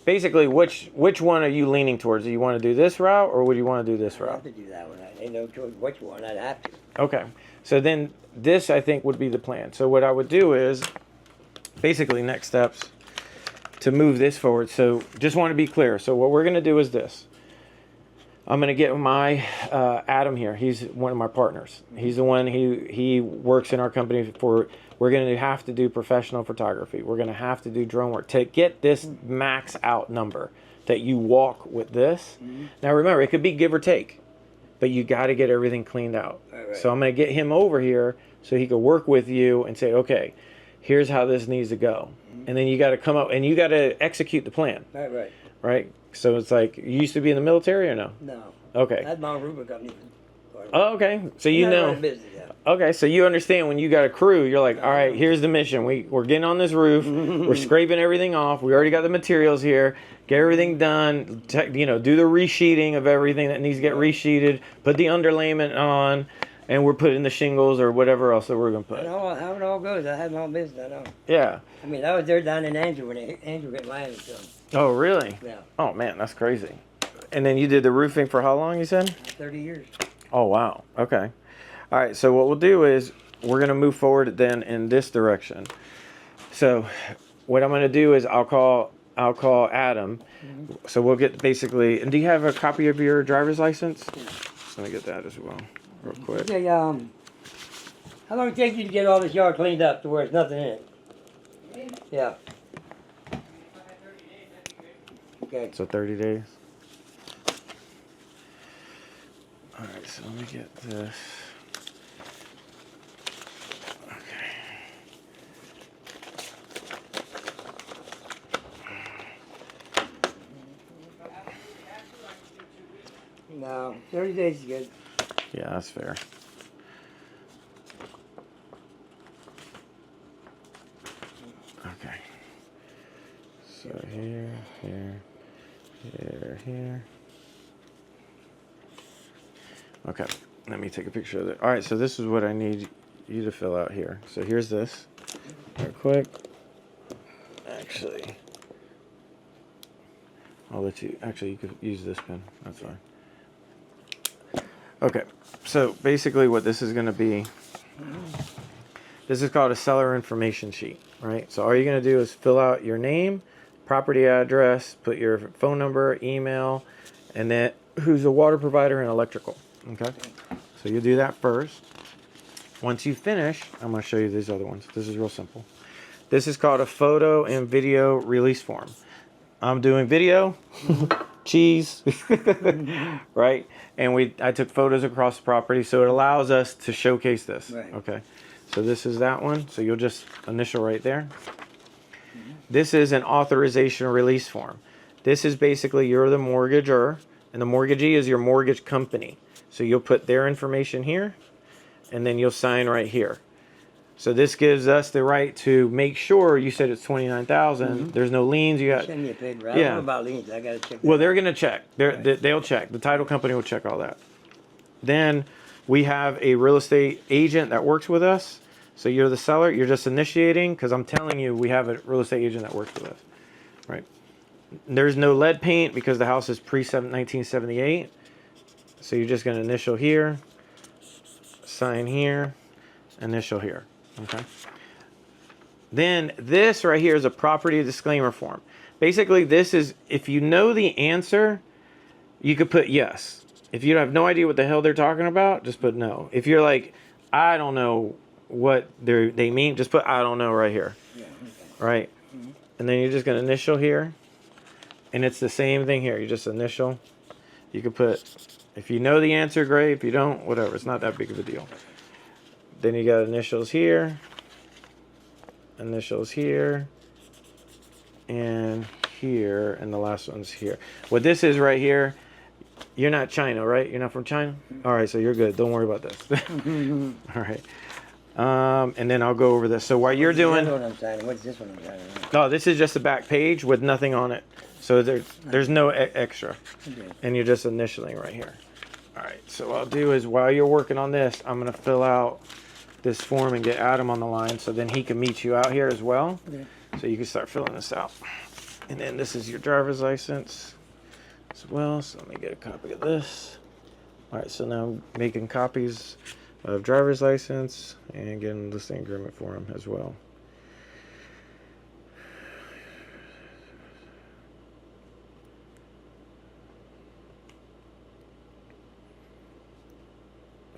basically which one are you leaning towards? Do you want to do this route or would you want to do this I have route? to do that one. I ain't no choice which one. I'd have to. Okay. So then this I think would be the plan. So what I would do is basically next steps to move this forward. So just want to be clear. So what we're going to do is this. I'm going to get my Adam here. He's one of my partners. He's the one he works in our company for. We're going to have to do professional photography. We're going to have to do drone work to get this max out number that you walk with this. Now remember, it could be give or take, but you got to get everything cleaned out. Right. So I'm going to get him over here so he could work with you and say, okay, here's how this needs to go. And then you got to come up and you got to execute the plan, Right. right? So it's like, you used to be in the military or no? No. Okay. I had my own roofing company. Oh, okay. So you I'm not know. running business, yeah. Okay, so you understand when you got a crew, you're like, all right, here's the mission. We're getting on this roof. We're scraping everything off. We already got the materials here. Get everything done. Do the resheeting of everything that needs to get resheeted. Put the underlayment on, and we're putting the shingles or whatever else that we're gonna I put. know how it all goes. I had my own business. I know. Yeah. I mean, I was there down in Andrew when Andrew hit Miami. So, Oh, really? yeah, Oh man, that's crazy. And then you did the roofing for how long? You said? 30 years. Oh wow. Okay. All right. So what we'll do is we're gonna move forward then in this direction. So what I'm gonna do is I'll call Adam. So we'll get basically. And do you have a copy of your driver's license? Yeah. Let me get that as well, real quick. Okay, how long it take you to get all this yard cleaned up to where there's nothing in it? Yeah. Okay. So 30 days. All right. So let me get this. Okay. No, 30 days is good. Yeah, that's fair. Okay. So here. Okay, let me take a picture of it. All right, so this is what I need you to fill out here. So here's this, real quick. Actually, I'll let you, you could use this pen, that's fine. Okay, so basically what this is gonna be, this is called a seller information sheet, right? So all you're gonna do is fill out your name, property address, put your phone number, email, and then who's the water provider and electrical, okay? So you do that first. Once you finish, I'm gonna show you these other ones. This is real simple. This is called a photo and video release form. I'm doing video. cheese, right? And I took photos across the property, so it allows us to showcase this. Right. Okay, so this is that one. So you'll just initial right there. This is an authorization release form. This is basically you're the mortgager, and the mortgagee is your mortgage company. So you'll put their information here, and then you'll sign right here. So this gives us the right to make sure. You said it's 29,000. There's no liens. You got. Send me a paper. I don't know about liens. I gotta check. Well, they're gonna check. They'll check. The title company will check all that. Then we have a real estate agent that works with us. So you're the seller. You're just initiating because I'm telling you we have a real estate agent that works with us, right? There's no lead paint because the house is pre-1978. So you're just gonna initial here, sign here, initial here. Okay. Then this right here is a property disclaimer form. Basically, this is if you know the answer, you could put yes. If you have no idea what the hell they're talking about, just put no. If you're like, I don't know what they mean, just put I don't know right here. Yeah, okay. Right? And then you're just going to initial here. And it's the same thing here. You just initial. You could put, if you know the answer, great. If you don't, whatever. It's not that big of a deal. Then you got initials here. Initials here. And here. And the last one's here. What this is right here, you're not China, right? You're not from China? All right, so you're good. Don't worry about this. All right. And then I'll go over this. So while you're doing... What's this one I'm signing? Oh, this is just a back page with nothing on it. So there's no extra. Okay. And you're just initialing right here. All right, so what I'll do is while you're working on this, I'm going to fill out this form and get Adam on the line so then he can meet you out here as well. Okay. So you can start filling this out. And then this is your driver's license as well. So let me get a copy of this. All right, so now I'm making copies of driver's license and getting listing agreement for him as well.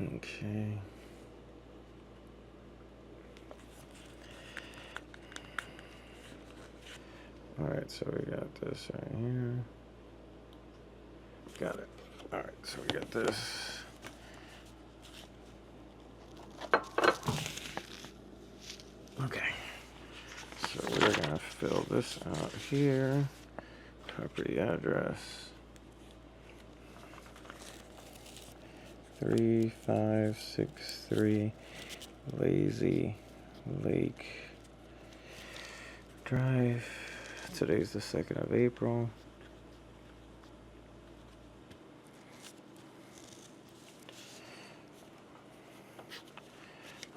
Okay. All right, so we got this right here. Got it. All right, so we got this. Okay. So we're gonna fill this out here. Property address. 3563 Lazy Lake Drive. Today's the 2nd of April.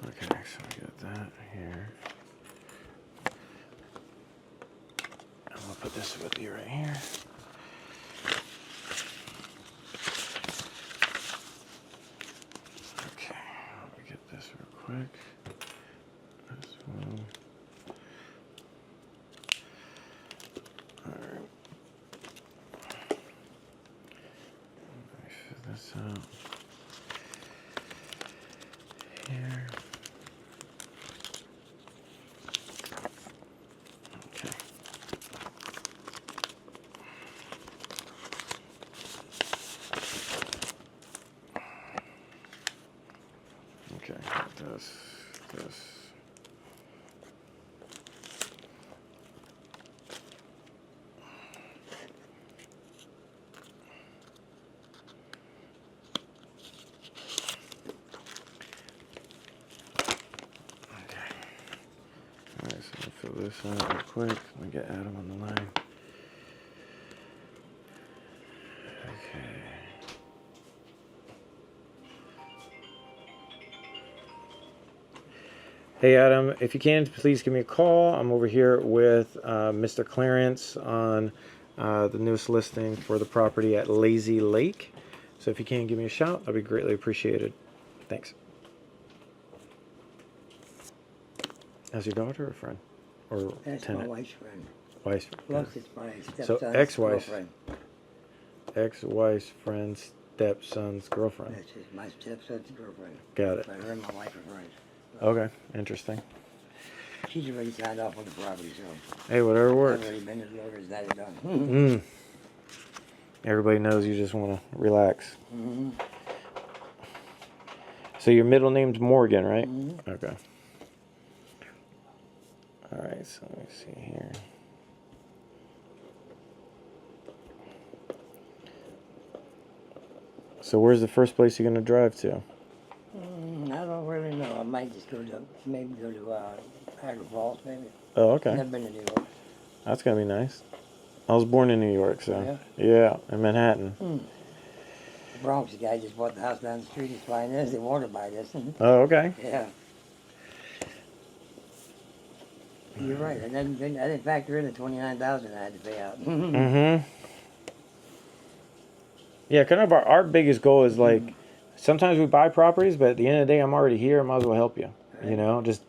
Okay, so we got that here. I'm gonna put this with you right here. Okay, let me get this real quick. This one. Alright. Let me fill this out. Here. Okay. Okay, this. Alright, so I'll fill this out real quick. Let me get Adam on the line. Okay. Hey Adam, if you can, please give me a call. I'm over here with Mr. Clarence on the newest listing for the property at Lazy Lake. So if you can give me a shout, that'd be greatly appreciated. Thanks. As your daughter or friend? Or That's tenant? my wife's friend. Wife's Plus, it's my stepson's So ex-wife's girlfriend. Ex-wife's friend, stepson's girlfriend. That's just my stepson's girlfriend. Got it. But her and my wife are friends. Okay, interesting. She's already signed off on the property, so Hey, whatever I've works. already been to the lawyers, that is done. everybody knows you just want to relax. Mm-hmm. So your middle name's Morgan, right? Mm-hmm. Okay. All right, so let me see here. So where's the first place you're gonna drive to? I don't really know. I might just go to Niagara Falls, maybe. Oh, okay. Never been to New York. That's gonna be nice. I was born in New York, so yeah, in Manhattan. The Bronx guy just bought the house down the street. He's buying this. They want to buy this. Oh, okay. Yeah. You're right. I didn't factor in the $29,000 I had to pay out. Mm-hmm. Yeah, kind of our biggest goal is like, sometimes we buy properties, but at the end of the day, I'm already here. I might as well help you. Right. You know, just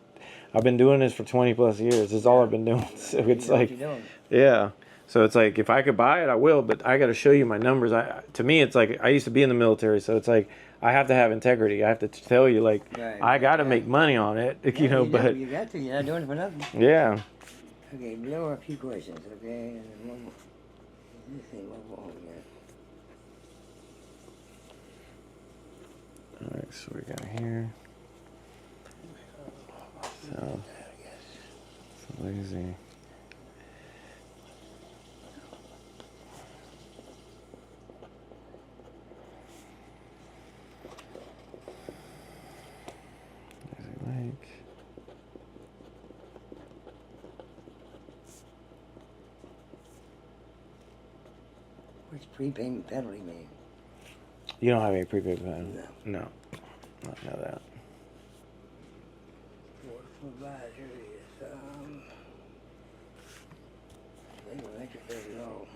I've been doing this for 20 plus years. This is all I've been doing. So it's like, what you're doing. yeah. So it's like, if I could buy it, I will, but I got to show you my numbers. To me, it's like, I used to be in the military, so it's like, I have to have integrity. I have to tell you, like, Right, I got to make money on it, you know, but You got to. You're not doing it for nothing. yeah. Okay, below are a few questions, okay? And then one more. This thing, one more again. All right, so we got here. So, it's lazy. Lake. What's prepayment penalty mean? You don't have any prepaid plan? No. No. Not know that. Board of Advisory is, they will make it very low.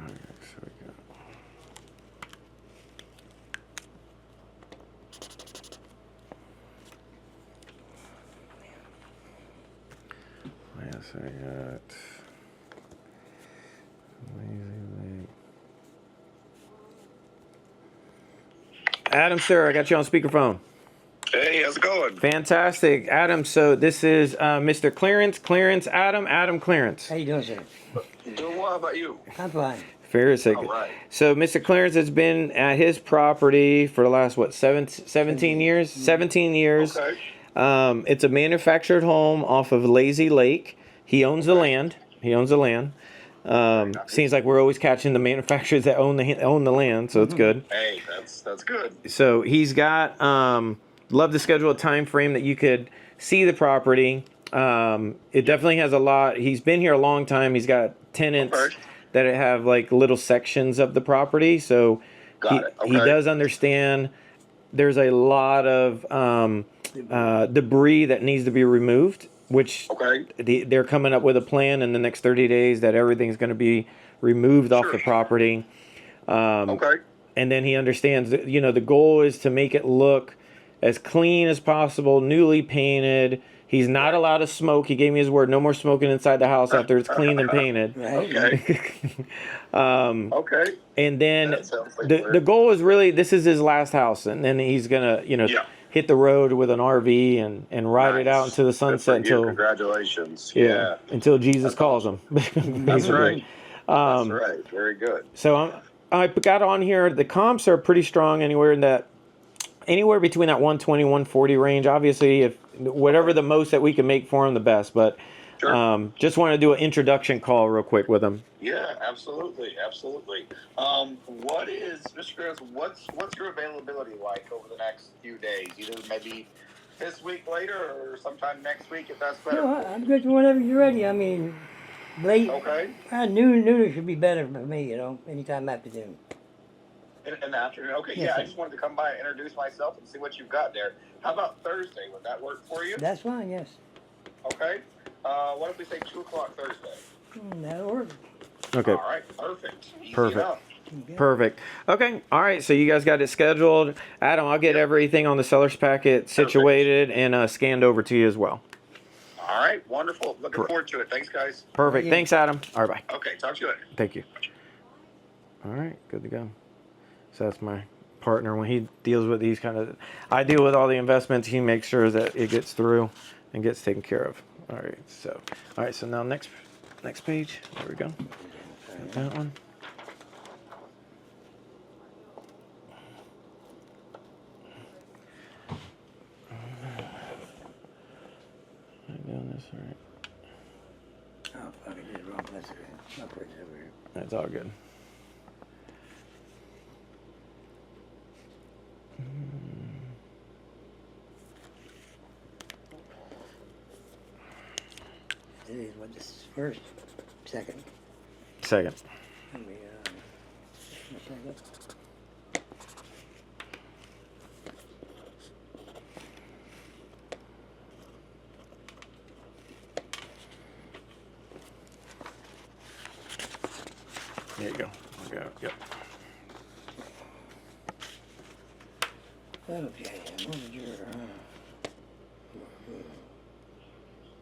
Alright, so we got. Yes, I got. Lazy Lake. Adam, sir, I got you on speakerphone. Hey, how's it going? Fantastic. Adam, so this is Mr. Clarence, Adam Clarence. How you doing, sir? Doing well. How about you? I'm fine. Very sick. All right. So Mr. Clarence has been at his property for the last, 17 years? 17 years. Okay. It's a manufactured home off of Lazy Lake. He owns the land. Seems like we're always catching the manufacturers that own the land, so it's good. Hey, that's good. So he's got love to schedule a time frame that you could see the property. It definitely has a lot. He's been here a long time. He's got tenants that have like little sections of the property. So he does understand there's a lot of debris that needs to be removed, which they're coming up with a plan in the next 30 days that everything's going to be removed off the property. And then he understands that, you know, the goal is to make it look as clean as possible, newly painted. He's not allowed to smoke. He gave me his word, no more smoking inside the house after it's cleaned and painted. And then the goal is really, this is his last house, and then he's gonna, you know, hit the road with an RV and ride it out into the sunset until congratulations. Until Jesus calls him. That's right. That's right. Very good. So I got on here. The comps are pretty strong anywhere between that 120, 140 range. Obviously, if whatever the most that we can make for him, the best. But just want to do an introduction call real quick with him. Yeah, absolutely. What is, Mr. Chris, what's your availability like over the next few days? Either maybe this week later or sometime next week, if that's better. No, I'm good whenever you're ready. I mean, late. Noon should be better for me, you know, anytime afternoon. In the afternoon? Okay, Yes, I just wanted to come by and introduce myself and see what you've got there. How about Thursday? Would that work for you? That's fine, yes. Okay. Why don't we say 2 o'clock Thursday? That'll work. Okay. All right, perfect. Easy Perfect. enough. Perfect. Okay. All right. So you guys got it scheduled. Adam, I'll get everything on the seller's packet situated and scanned over to you as well. All right, wonderful. Looking forward to it. Thanks, guys. Perfect. Thanks, Adam. All right. Bye. Okay, talk to you later. Thank you. All right. Good to go. So that's my partner. When he deals with these kind of, I deal with all the investments. He makes sure that it gets through and gets taken care of. All right. So, now next page. There we go. Got that one. I'm doing this all right. Oh, fuck, I did it wrong. That's it. My printer's over here. That's all good. It is what this is first, second. Second. Let me, a second. There you go. Okay. Yep. Okay,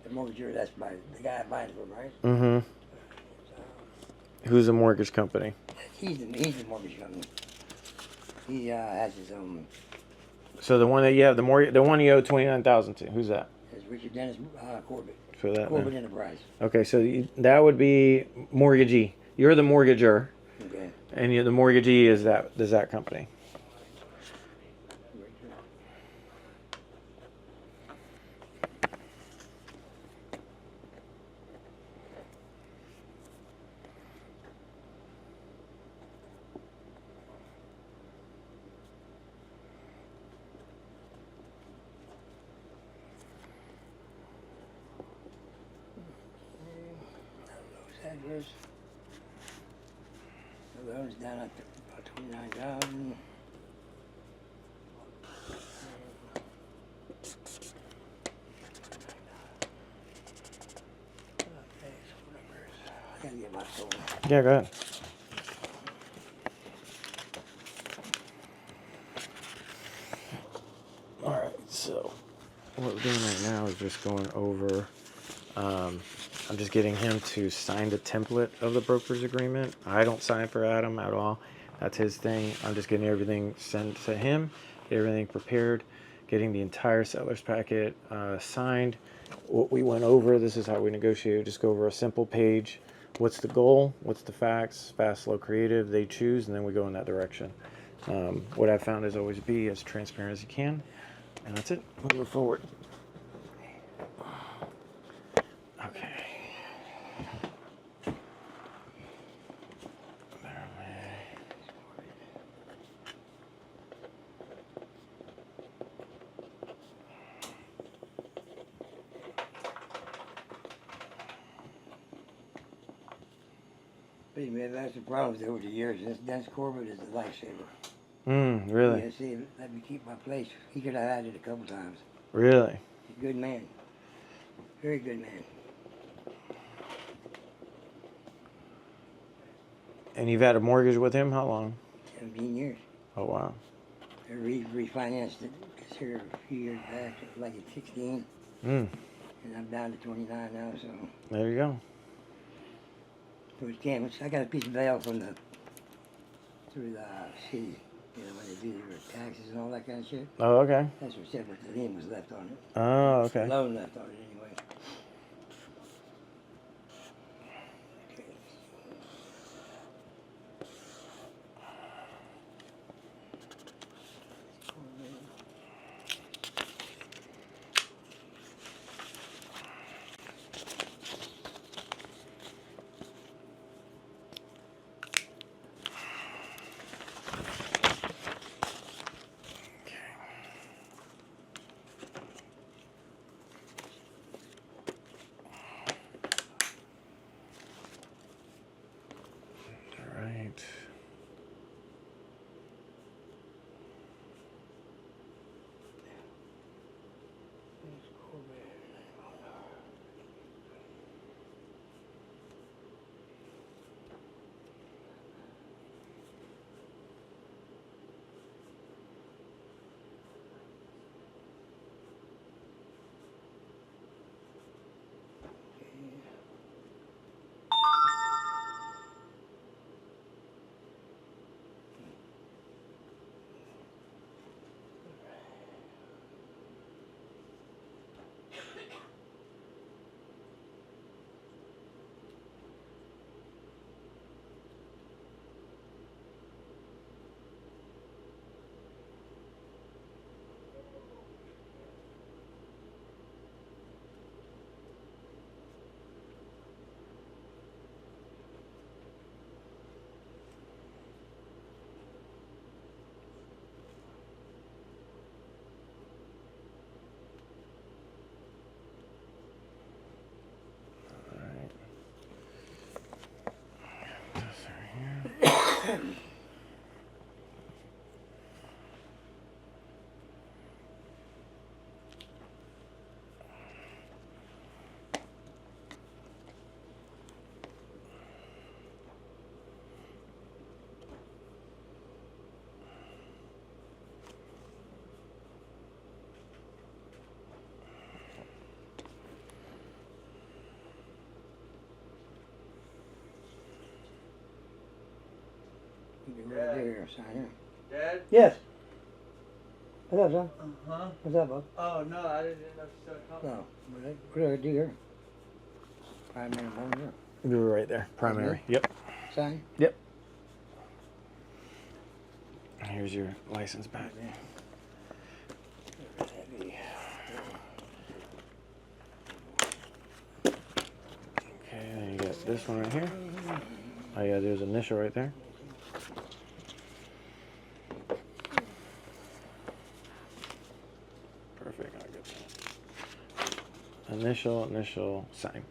the mortgagor, that's by the guy buying from, right? Mm-hmm. Who's a mortgage company? He's the mortgage company. He has his own. So the one that you have, the one you owe $29,000 to. Who's that? It's Richard Dennis Corbett. For that Corbett one. Enterprise. Okay, so that would be mortgagee. You're the mortgager, Okay. and the mortgagee is that company. Address. The loan's down at about 29,000. I gotta get my phone. Yeah, go ahead. All right, so what we're doing right now is just going over. I'm just getting him to sign the template of the broker's agreement. I don't sign for Adam at all. That's his thing. I'm just getting everything sent to him, get everything prepared, getting the entire seller's packet signed. What we went over, this is how we negotiate. Just go over a simple page. What's the goal? What's the facts? Fast, slow, creative. They choose, and then we go in that direction. What I've found is always be as transparent as you can. And that's it. We'll move forward. Okay. But man, that's the problems over the years. This Dennis Corbett is a lifesaver. Really? Yeah, see, let me keep my place. He could have had it a couple times. Really? He's a good man. Very good man. And you've had a mortgage with him? How long? 17 years. Oh, wow. I refinanced it here a few years back, like at 16. Mm. And I'm down to 29 now, so. There you go. So it's damaged. I got a piece of mail from through the city, you know, when they do their taxes and all that kind of shit. Oh, okay. That's what said what the name was left on it. Oh, okay. The loan left on it anyway. Okay. Right there, sign here. Dad? Yes. What's up, son? Uh-huh. What's up, bub? Oh, no, I didn't know if you started talking. No. What do I do here? Primary home here. You were right there. Primary. Yep. Sign? Yep. Here's your license back. Okay, then you got this one right here. Oh yeah, there's initial right there. Perfect. I'll get that. Initial, sign.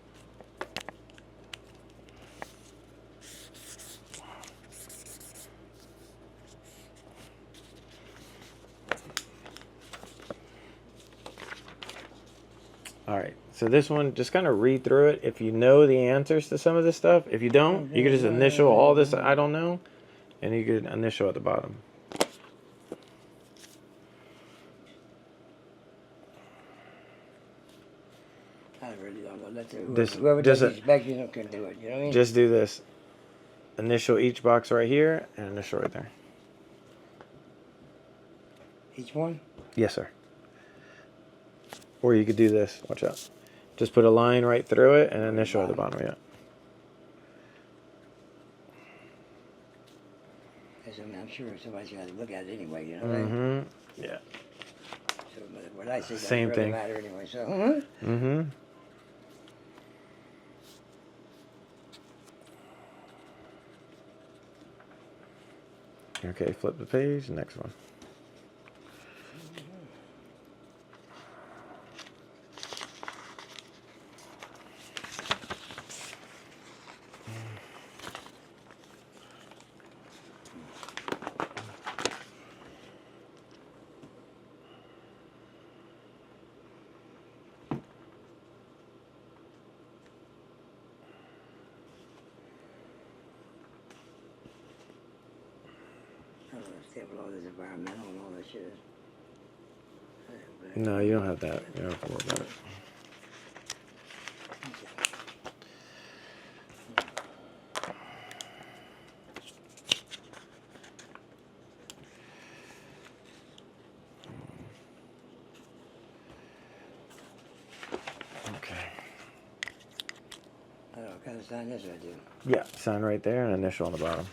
All right, so this one, just kind of read through it. If you know the answers to some of this stuff, if you don't, you can just initial all this I don't know, and you could initial at the bottom. I really don't know. That's This- whoever just does a- inspection can do it. You know what I mean? Just do this. Initial each box right here, and initial right there. Each one? Yes, sir. Or you could do this. Watch out. Just put a line right through it and initial at the bottom. Yeah. Yes, I mean, I'm sure somebody's going to look at it anyway. You know what I mean? Mm-hmm. Yeah. So what I say doesn't Same really thing. matter anyway. So, Mm-hmm. Okay, flip the page. Next one. I don't understand what all this environmental and all that shit is. No, you don't have that. You don't have to worry about it. Okay. I don't know what kind of sign this I do. Yeah, sign right there and initial on the bottom.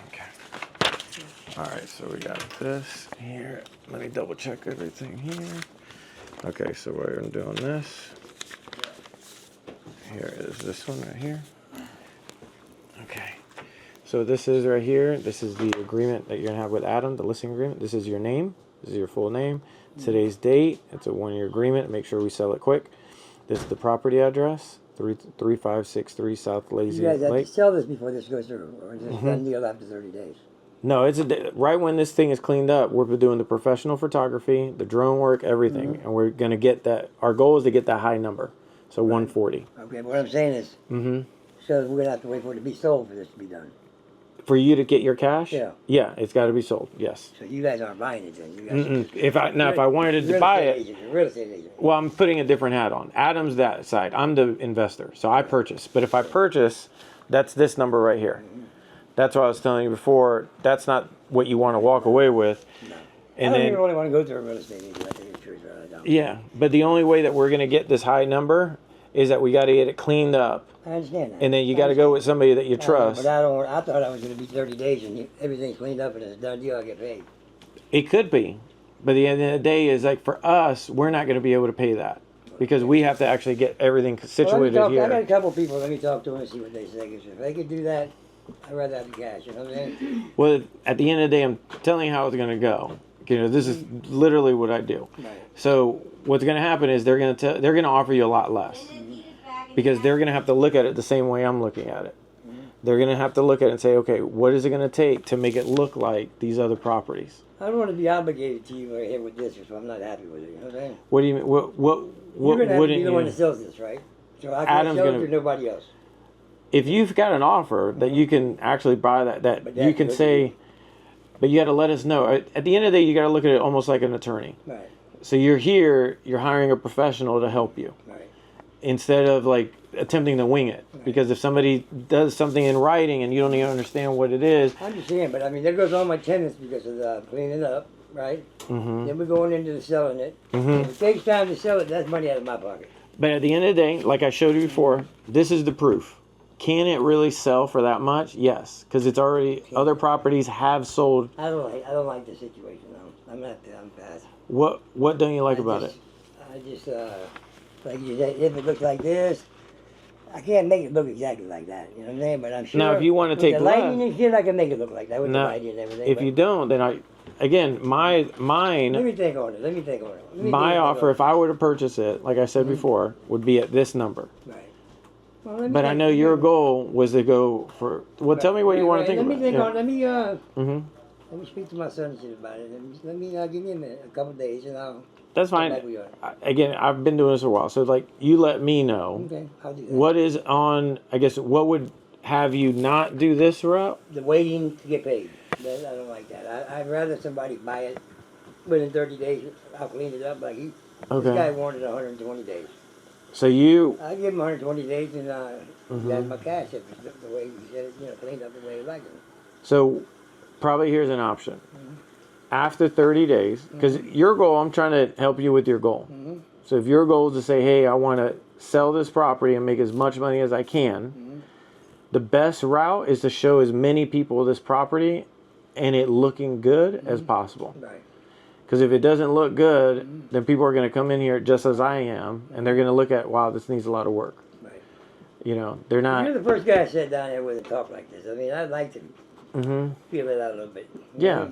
Okay. All right, so we got this here. Let me double check everything here. Okay, so we're doing this. Here is this one right here. Okay. So this is right here. This is the agreement that you're gonna have with Adam, the listing agreement. This is your name. This is your full name. Today's date. It's a 1-year agreement. Make sure we sell it quick. This is the property address, 3563 South Lazy You guys have Lake. to sell this before this goes through, or is this done deal after 30 days? No, it's right when this thing is cleaned up. We're doing the professional photography, the drone work, everything, and we're gonna get that. Our goal is to get that high number, so 140. Okay, but what I'm saying is, so we're going to have to wait for it to be sold for this to be done. For you to get your cash, Yeah. it's got to be sold. Yes. So you guys aren't buying it then? You guys If I wanted to buy it, You're a real estate agent. well, I'm putting a different hat on. Adam's that side. I'm the investor, so I purchase. But if I purchase, that's this number right here. That's what I was telling you before. That's not what you want to walk away with. No. And I don't then even really want to go through a real estate agent. I think it's true. I don't. yeah, but the only way that we're gonna get this high number is that we got to get it cleaned up, I understand that. and then you got to go with somebody that you I know, trust. But I thought I was going to be 30 days and everything's cleaned up and it's a done deal. I get paid. It could be, but the end of the day is like for us, we're not going to be able to pay that because we have to actually get everything situated I got a here. couple people. Let me talk to them and see what they say. 'Cause if they could do that, I'd rather have the cash. You know what I'm saying? Well, at the end of the day, I'm telling you how it's going to go. You know, this is literally what I do. Right. So what's going to happen is they're going to offer you a lot less. because they're going to have to look at it the same way I'm looking at it. They're going to have to look at it and say, okay, what is it going to take to make it look like these other properties? I don't want to be obligated to you right here with this, so I'm not happy with it. You know what I'm saying? What do you mean? What You're gonna have to wouldn't be the one you? that sells this, right? So I Adam's can't sell it gonna- to nobody else. If you've got an offer that you can actually buy But that you that's can what say, you but you got to let us know. At the end of the day, you got to look at it almost like an attorney. Right, So you're here, you're hiring a professional to help you right. instead of like attempting to wing it. Right. Because if somebody does something in writing and you don't even understand what it is, I understand, but I mean, there goes all my tenants because of the cleaning up, right? mhm. Then we're going into the selling it. Mhm. If it takes time to sell it, that's money out of my pocket. But at the end of the day, like I showed you before, this is the proof. Can it really sell for that much? Yes, because it's already other properties have sold. I don't like the situation. No, I'm past. What don't you like about it? I just like you said, if it looks like this, I can't make it look exactly like that. You know what I'm saying? But I'm sure. Now, if you wanna with take the lighting less- and shit, I can make it look like that with the No, lighting and everything. if but you don't, then again, let mine, me think on it. Let me think on it. Let me my think on offer, it. if I were to purchase it, like I said before, would be at this number. Right. Well, let me But I think- know your goal was to go for. Well, tell me what you want to think Let me about. think Yeah. on. Mm-hmm. Let me speak to my son and shit about it. Let me give me a minute, a couple of days, and I'll. That's come fine. back with you on it. Again, I've been doing this a while, so like you let me know Okay, I'll do that. what is on. I guess what would have you not do this route? The waiting to get paid. I don't like that. I'd rather somebody buy it within 30 days. I'll clean it up. Like this Okay. guy wanted 120 days. So you. I give him 120 days and Mhm. got my cash if it's the way he said it, cleaned up the way he liked it. So probably here's an option. After 30 days, because your goal, I'm trying to help you with your goal. Mm-hmm. So if your goal is to say, hey, I want to sell this property and make as much money as I can, the best route is to show as many people this property and it looking good as possible. Right. Because if it doesn't look good, then people are going to come in here just as I am, and they're going to look at, wow, this needs a lot of work. Right. You know, they're not. You're the first guy I sat down there with a talk like this. I mean, I'd like to Hmm. feel it out a little bit. Yeah.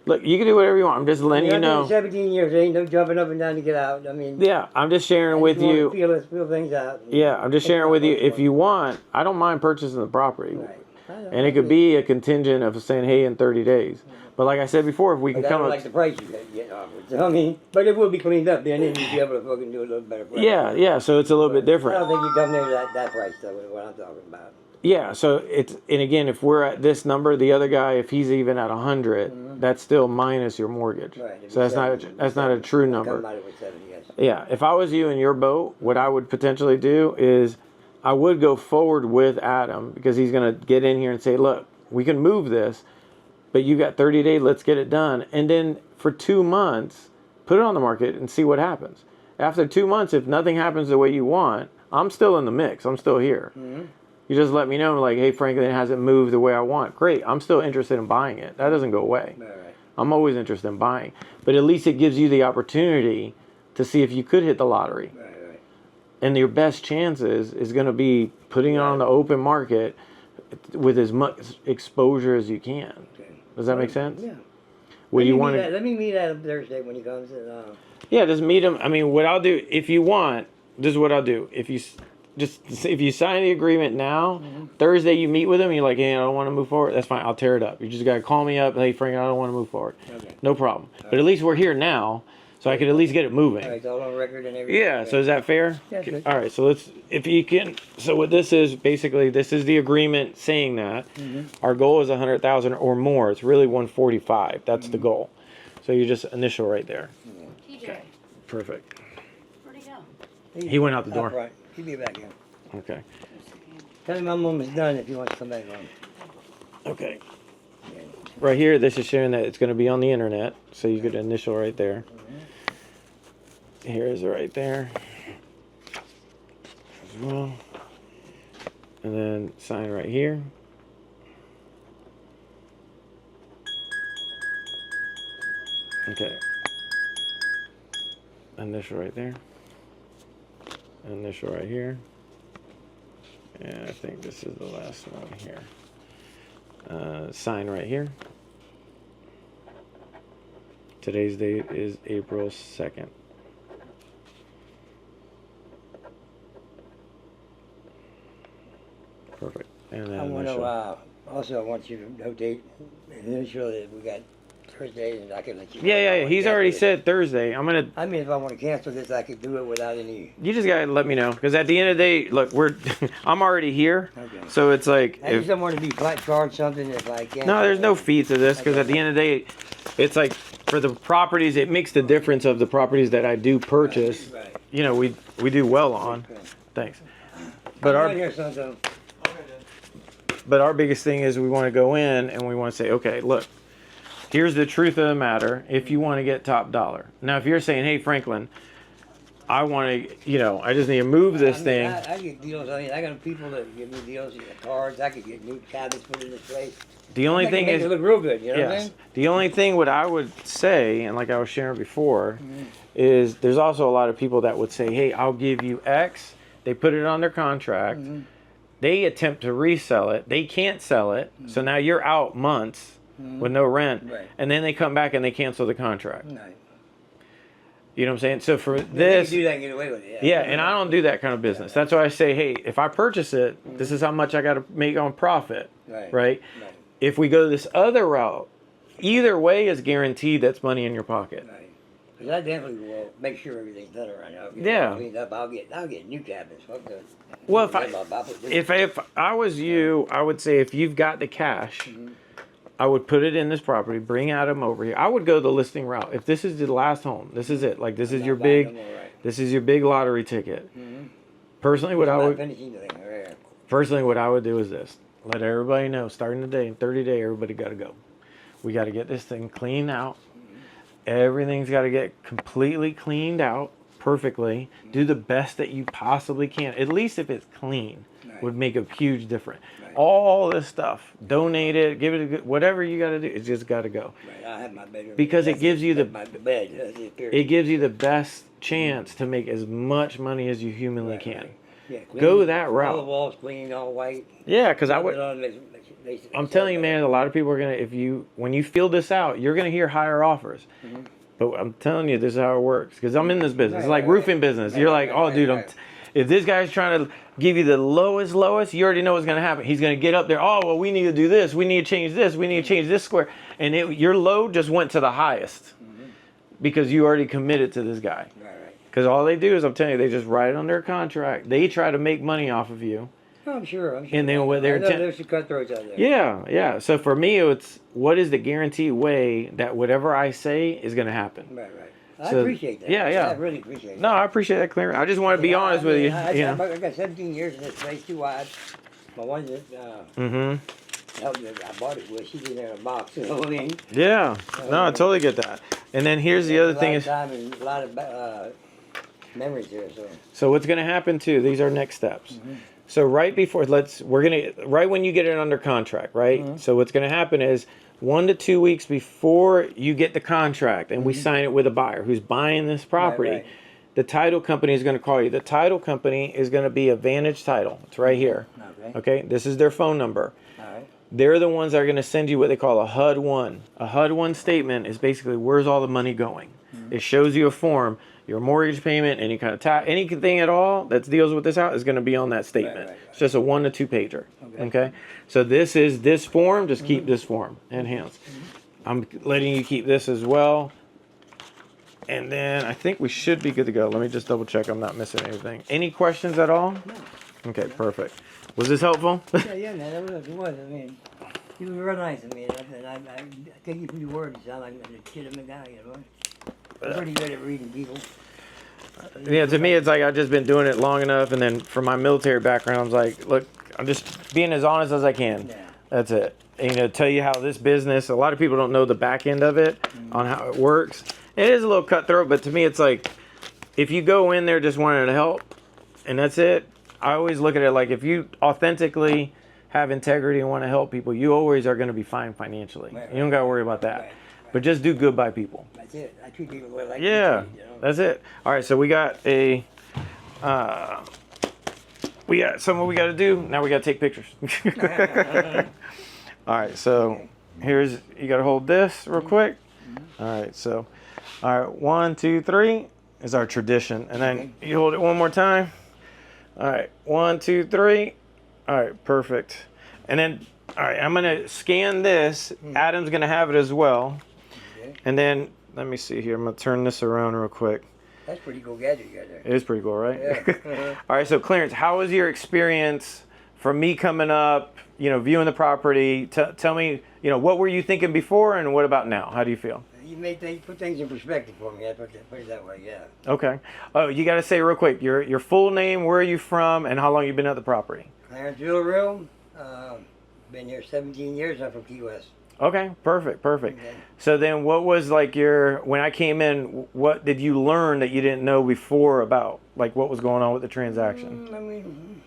Look, you can do whatever you want. I'm just letting you know. 17 years, there ain't no jumping up and down to get out. I mean, Yeah, I'm just sharing I with just wanna you. feel things out. Yeah, I'm just sharing with you. If you want, I don't mind purchasing the property. Right. I know. And it could be a contingent of saying, hey, in 30 days. But like I said before, if we can But I come don't up. like the price you get offered. So, I mean, but it will be cleaned up then, and you'll be able to fucking do a little better price. Yeah, so it's a little bit I different. don't think you come near that price though. With what I'm talking about. Yeah, so it's, and again, if we're at this number, the other guy, if he's even at 100, that's still minus your mortgage. Right. It'd So be that's not a true Come number. out of it with 70, yes. Yeah, if I was you in your boat, what I would potentially do is I would go forward with Adam because he's going to get in here and say, look, we can move this, but you got 30 days, let's get it done. And then for 2 months, put it on the market and see what happens. After 2 months, if nothing happens the way you want, I'm still in the mix. I'm still here. You just let me know, like, hey, Franklin, it hasn't moved the way I want. Great, I'm still interested in buying it. That doesn't go away. All right. I'm always interested in buying. But at least it gives you the opportunity to see if you could hit the lottery. Right. And your best chances is going to be putting it on the open market with as much exposure as you can. Okay. Does that make sense? Yeah. What do you want to? Let me meet Adam Thursday when he comes. And, Yeah, just meet him. I mean, what I'll do, if you want, this is what I'll do. If you sign the agreement now, Thursday you meet with him, you're like, hey, I don't want to move forward. That's fine. I'll tear it up. You just got to call me up. Hey, Frank, I don't want to move forward. Okay. No problem. But at least we're here now, so I could at least get it moving. all right, it's all on record and everything. Yeah, so is that fair? Yeah, good. All right, so let's, if you can, so what this is, basically, this is the agreement saying that our goal is 100,000 or more. It's really 145. That's the goal. So you just initial right there. TJ, Perfect. where'd he go? He went out the door. Right. He'll be back here. Okay. Tell him my mom is done if he wants to come back on. Okay. Right here, this is showing that it's going to be on the internet, so you could initial right there. Here's right there. As well. And then sign right here. Okay. Initial right there. Initial right here. And I think this is the last one here. Sign right here. Today's date is April 2nd. Perfect. And then I want to, initial. also I want you to notate initial that we got Thursday, and I can let you know. Yeah. if I wanna He's cancel already it. said Thursday. I'm gonna. I mean, if I want to cancel this, I could do it without any. You just gotta let me know, because at the end of the day, look, I'm already here, Okay. so it's like I just don't want to be flat charged something if I can't. no, there's no fee to this, because at the end of the day, it's like for the properties, it makes the difference of the properties that I do purchase. Right. You know, we do well on. Okay. Thanks. But I'm our right here, son. but our biggest thing is we want to go in and we want to say, okay, look, here's the truth of the matter. If you want to get top dollar. Now, if you're saying, hey, Franklin, I want to, I just need to move this thing. I get deals. I mean, I got people that give me deals, cards. I could get new cabinets put in this place. The only thing make is, it look real good. You know what I yes, mean? the only thing what I would say, and like I was sharing before, is there's also a lot of people that would say, hey, I'll give you X. They put it on their contract. They attempt to resell it. They can't sell it. So now you're out months with no rent. Right. And then they come back and they cancel the contract. Right. You know what I'm saying? So for They this, can do that and get away with it. yeah, and I don't do that kind of business. That's why I say, hey, if I purchase it, this is how much I got to make on profit, Right. right? If we go this other route, either way is guaranteed that's money in your pocket. Right. Because I definitely will make sure everything's done around here. I'll get Yeah. it cleaned up. I'll get new cabinets. Fuck the. Well, if I was you, I would say if you've got the cash, I would put it in this property, bring Adam over here. I would go the listing route. If this is the last home, this is it. Like this is your big, this is your big lottery ticket. Personally, what I would do is this: let everybody know, starting today, in 30 days, everybody got to go. We got to get this thing cleaned out. Everything's got to get completely cleaned out perfectly. Do the best that you possibly can. At least if it's clean, would make a huge difference. All this stuff, donate it, give it a good, whatever you got to do. It's just got to go. I have my bedroom. Because it gives you the my bed. That's it, period. it gives you the best chance to make as much money as you humanly can. Right. Yeah, clean, Go that all route. the walls clean, all white. Yeah, because I Put would. it on, I'm telling you, man, a lot of people are gonna. When you feel this out, you're gonna hear higher offers. But I'm telling you, this is how it works. Because I'm in this business. It's like roofing business. You're like, oh, dude, if this guy's trying to give you the lowest, you already know what's gonna happen. He's gonna get up there. Oh, well, we need to do this. We need to change this. We need to change this square. And your low just went to the highest because you already committed to this guy. Because all they do is, I'm telling you, they just write it on their contract. They try to make money off of you. I'm sure. And then what they're there's some cutthroats out there. Yeah. So for me, it's what is the guaranteed way that whatever I say is going to happen. Right. I appreciate that. Yeah. I really appreciate that. No, I appreciate that clearance. I just want to be honest with you. I got 17 years in this place too. My one that helped me, I bought it with. She's in there in a box. You know what I mean? Yeah. No, I totally get that. And then here's the other thing is. A lot of memories here. So what's going to happen too? These are next steps. So right before right when you get it under contract, right? So what's going to happen is 1 to 2 weeks before you get the contract and we sign it with a buyer who's buying this property, the title company is going to call you. The title company is going to be Advantage Title. It's right here. Okay. This is their phone number. They're the ones that are going to send you what they call a HUD-1. A HUD-1 statement is basically where's all the money going. It shows you a form. Your mortgage payment, any kind of anything at all that deals with this house is going to be on that statement. It's just a 1 to 2 pager. Okay. So this is this form. Just keep this form in hands. I'm letting you keep this as well. And then I think we should be good to go. Let me just double check I'm not missing anything. Any questions at all? No. Okay, perfect. Was this helpful? Yeah, man, it was. I mean, you were real nice to me. And I take you for your word. You sound like a legitimate guy, you know. I'm pretty good at reading people. Yeah, to me, it's like I've just been doing it long enough. And then from my military background, I was like, look, I'm just being as honest as I can. Yeah. That's it. And, tell you how this business, a lot of people don't know the back end of it on how it works. It is a little cutthroat, but to me, it's like if you go in there just wanting to help and that's it, I always look at it like if you authentically have integrity and want to help people, you always are going to be fine financially. You don't got to worry about that. But just do good by people. That's it. I treat people well like Yeah, that's it. All right, so we got something we got to do. Now we got to take pictures. All right, so you got to hold this real quick. All right, so 1, 2, 3 is our tradition, and then you hold it one more time. All right, 1, 2, 3. All right, perfect. And then, all right, I'm gonna scan this. Adam's gonna have it as well. Okay. And then, let me see here. I'm gonna turn this around real quick. That's pretty cool gadget you got there. It is pretty cool, right? Yeah. All right, so Clarence, how was your experience from me coming up, you know, viewing the property? Tell me, you know, what were you thinking before and what about now? How do you feel? You put things in perspective for me. I put it that way, yeah. Okay. Oh, you got to say real quick, your full name, where are you from, and how long you been at the property? Clarence Villarreal, been here 17 years. I'm from Key West. Okay, perfect. Okay. So then what was like when I came in, what did you learn that you didn't know before about, like what was going on with the transaction? I mean,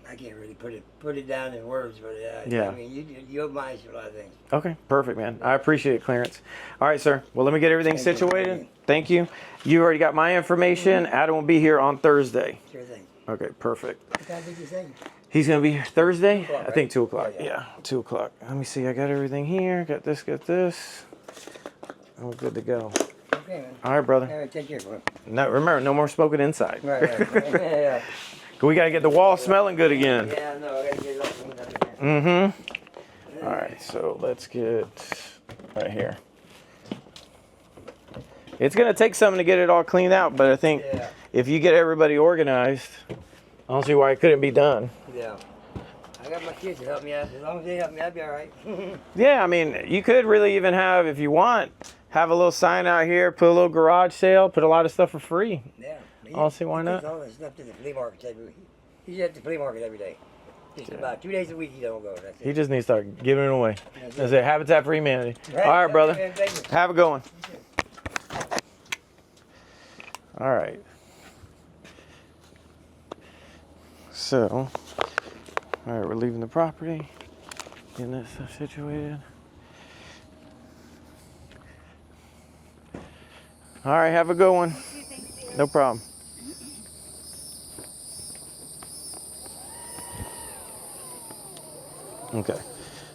I can't really put it down in words, but Yeah. I mean, you open my eyes to a lot of things. Okay, perfect, man. I appreciate it, Clarence. All right, sir. Well, let me get everything Thank you. situated. Thank you. You already got my information. Adam will be here on Thursday. Sure thing. Okay, perfect. What time did you say? He's going to be here Thursday? 2 o'clock, I think right? 2 o'clock. Yeah. Yeah, 2 o'clock. Let me see. I got everything here. Got this, I'm good to go. Okay, man. All right, brother. All right, take care, bro. No, remember, no more smoking inside. Right. Yeah. We got to get the wall smelling good again. Yeah, no, I gotta get it all cleaned up again. Mm-hmm. All right, so let's get right here. It's going to take something to get it all cleaned out, but I think Yeah. if you get everybody organized, I don't see why it couldn't be done. Yeah. I got my kids to help me out. As long as they help me, I'll be all right. Yeah, I mean, you could really even have, if you want, have a little sign out here, put a little garage sale, put a lot of stuff for free. Yeah. I'll see why He not. takes all this stuff to the flea market. He's at the flea market every day. Just about 2 days a week he don't go. That's He it. just needs to start giving it away. That's That's it. it. Habitat for Humanity. Right. All right, brother. Man, thank you. Have a good one. All right. So, all right, we're leaving the property, getting this stuff situated. All right, have a good one. No problem. Okay,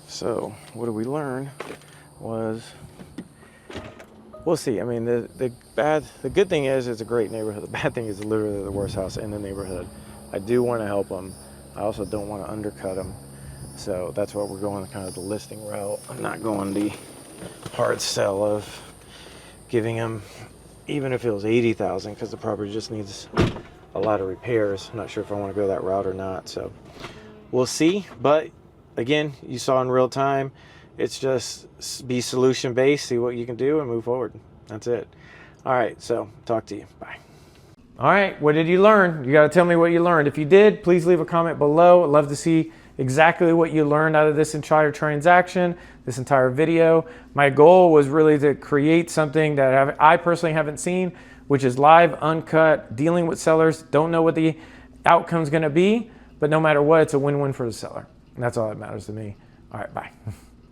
so what did we learn was, we'll see. I mean, the good thing is it's a great neighborhood. The bad thing is literally the worst house in the neighborhood. I do want to help them. I also don't want to undercut them. So that's why we're going kind of the listing route. I'm not going the hard sell of giving them, even if it was 80,000, because the property just needs a lot of repairs. I'm not sure if I want to go that route or not. So we'll see. But again, you saw in real time, it's just be solution based, see what you can do and move forward. That's it. All right, so talk to you. Bye. All right, what did you learn? You got to tell me what you learned. If you did, please leave a comment below. I'd love to see exactly what you learned out of this entire transaction, this entire video. My goal was really to create something that I personally haven't seen, which is live, uncut, dealing with sellers. Don't know what the outcome's going to be, but no matter what, it's a win-win for the seller. And that's all that matters to me. All right, bye.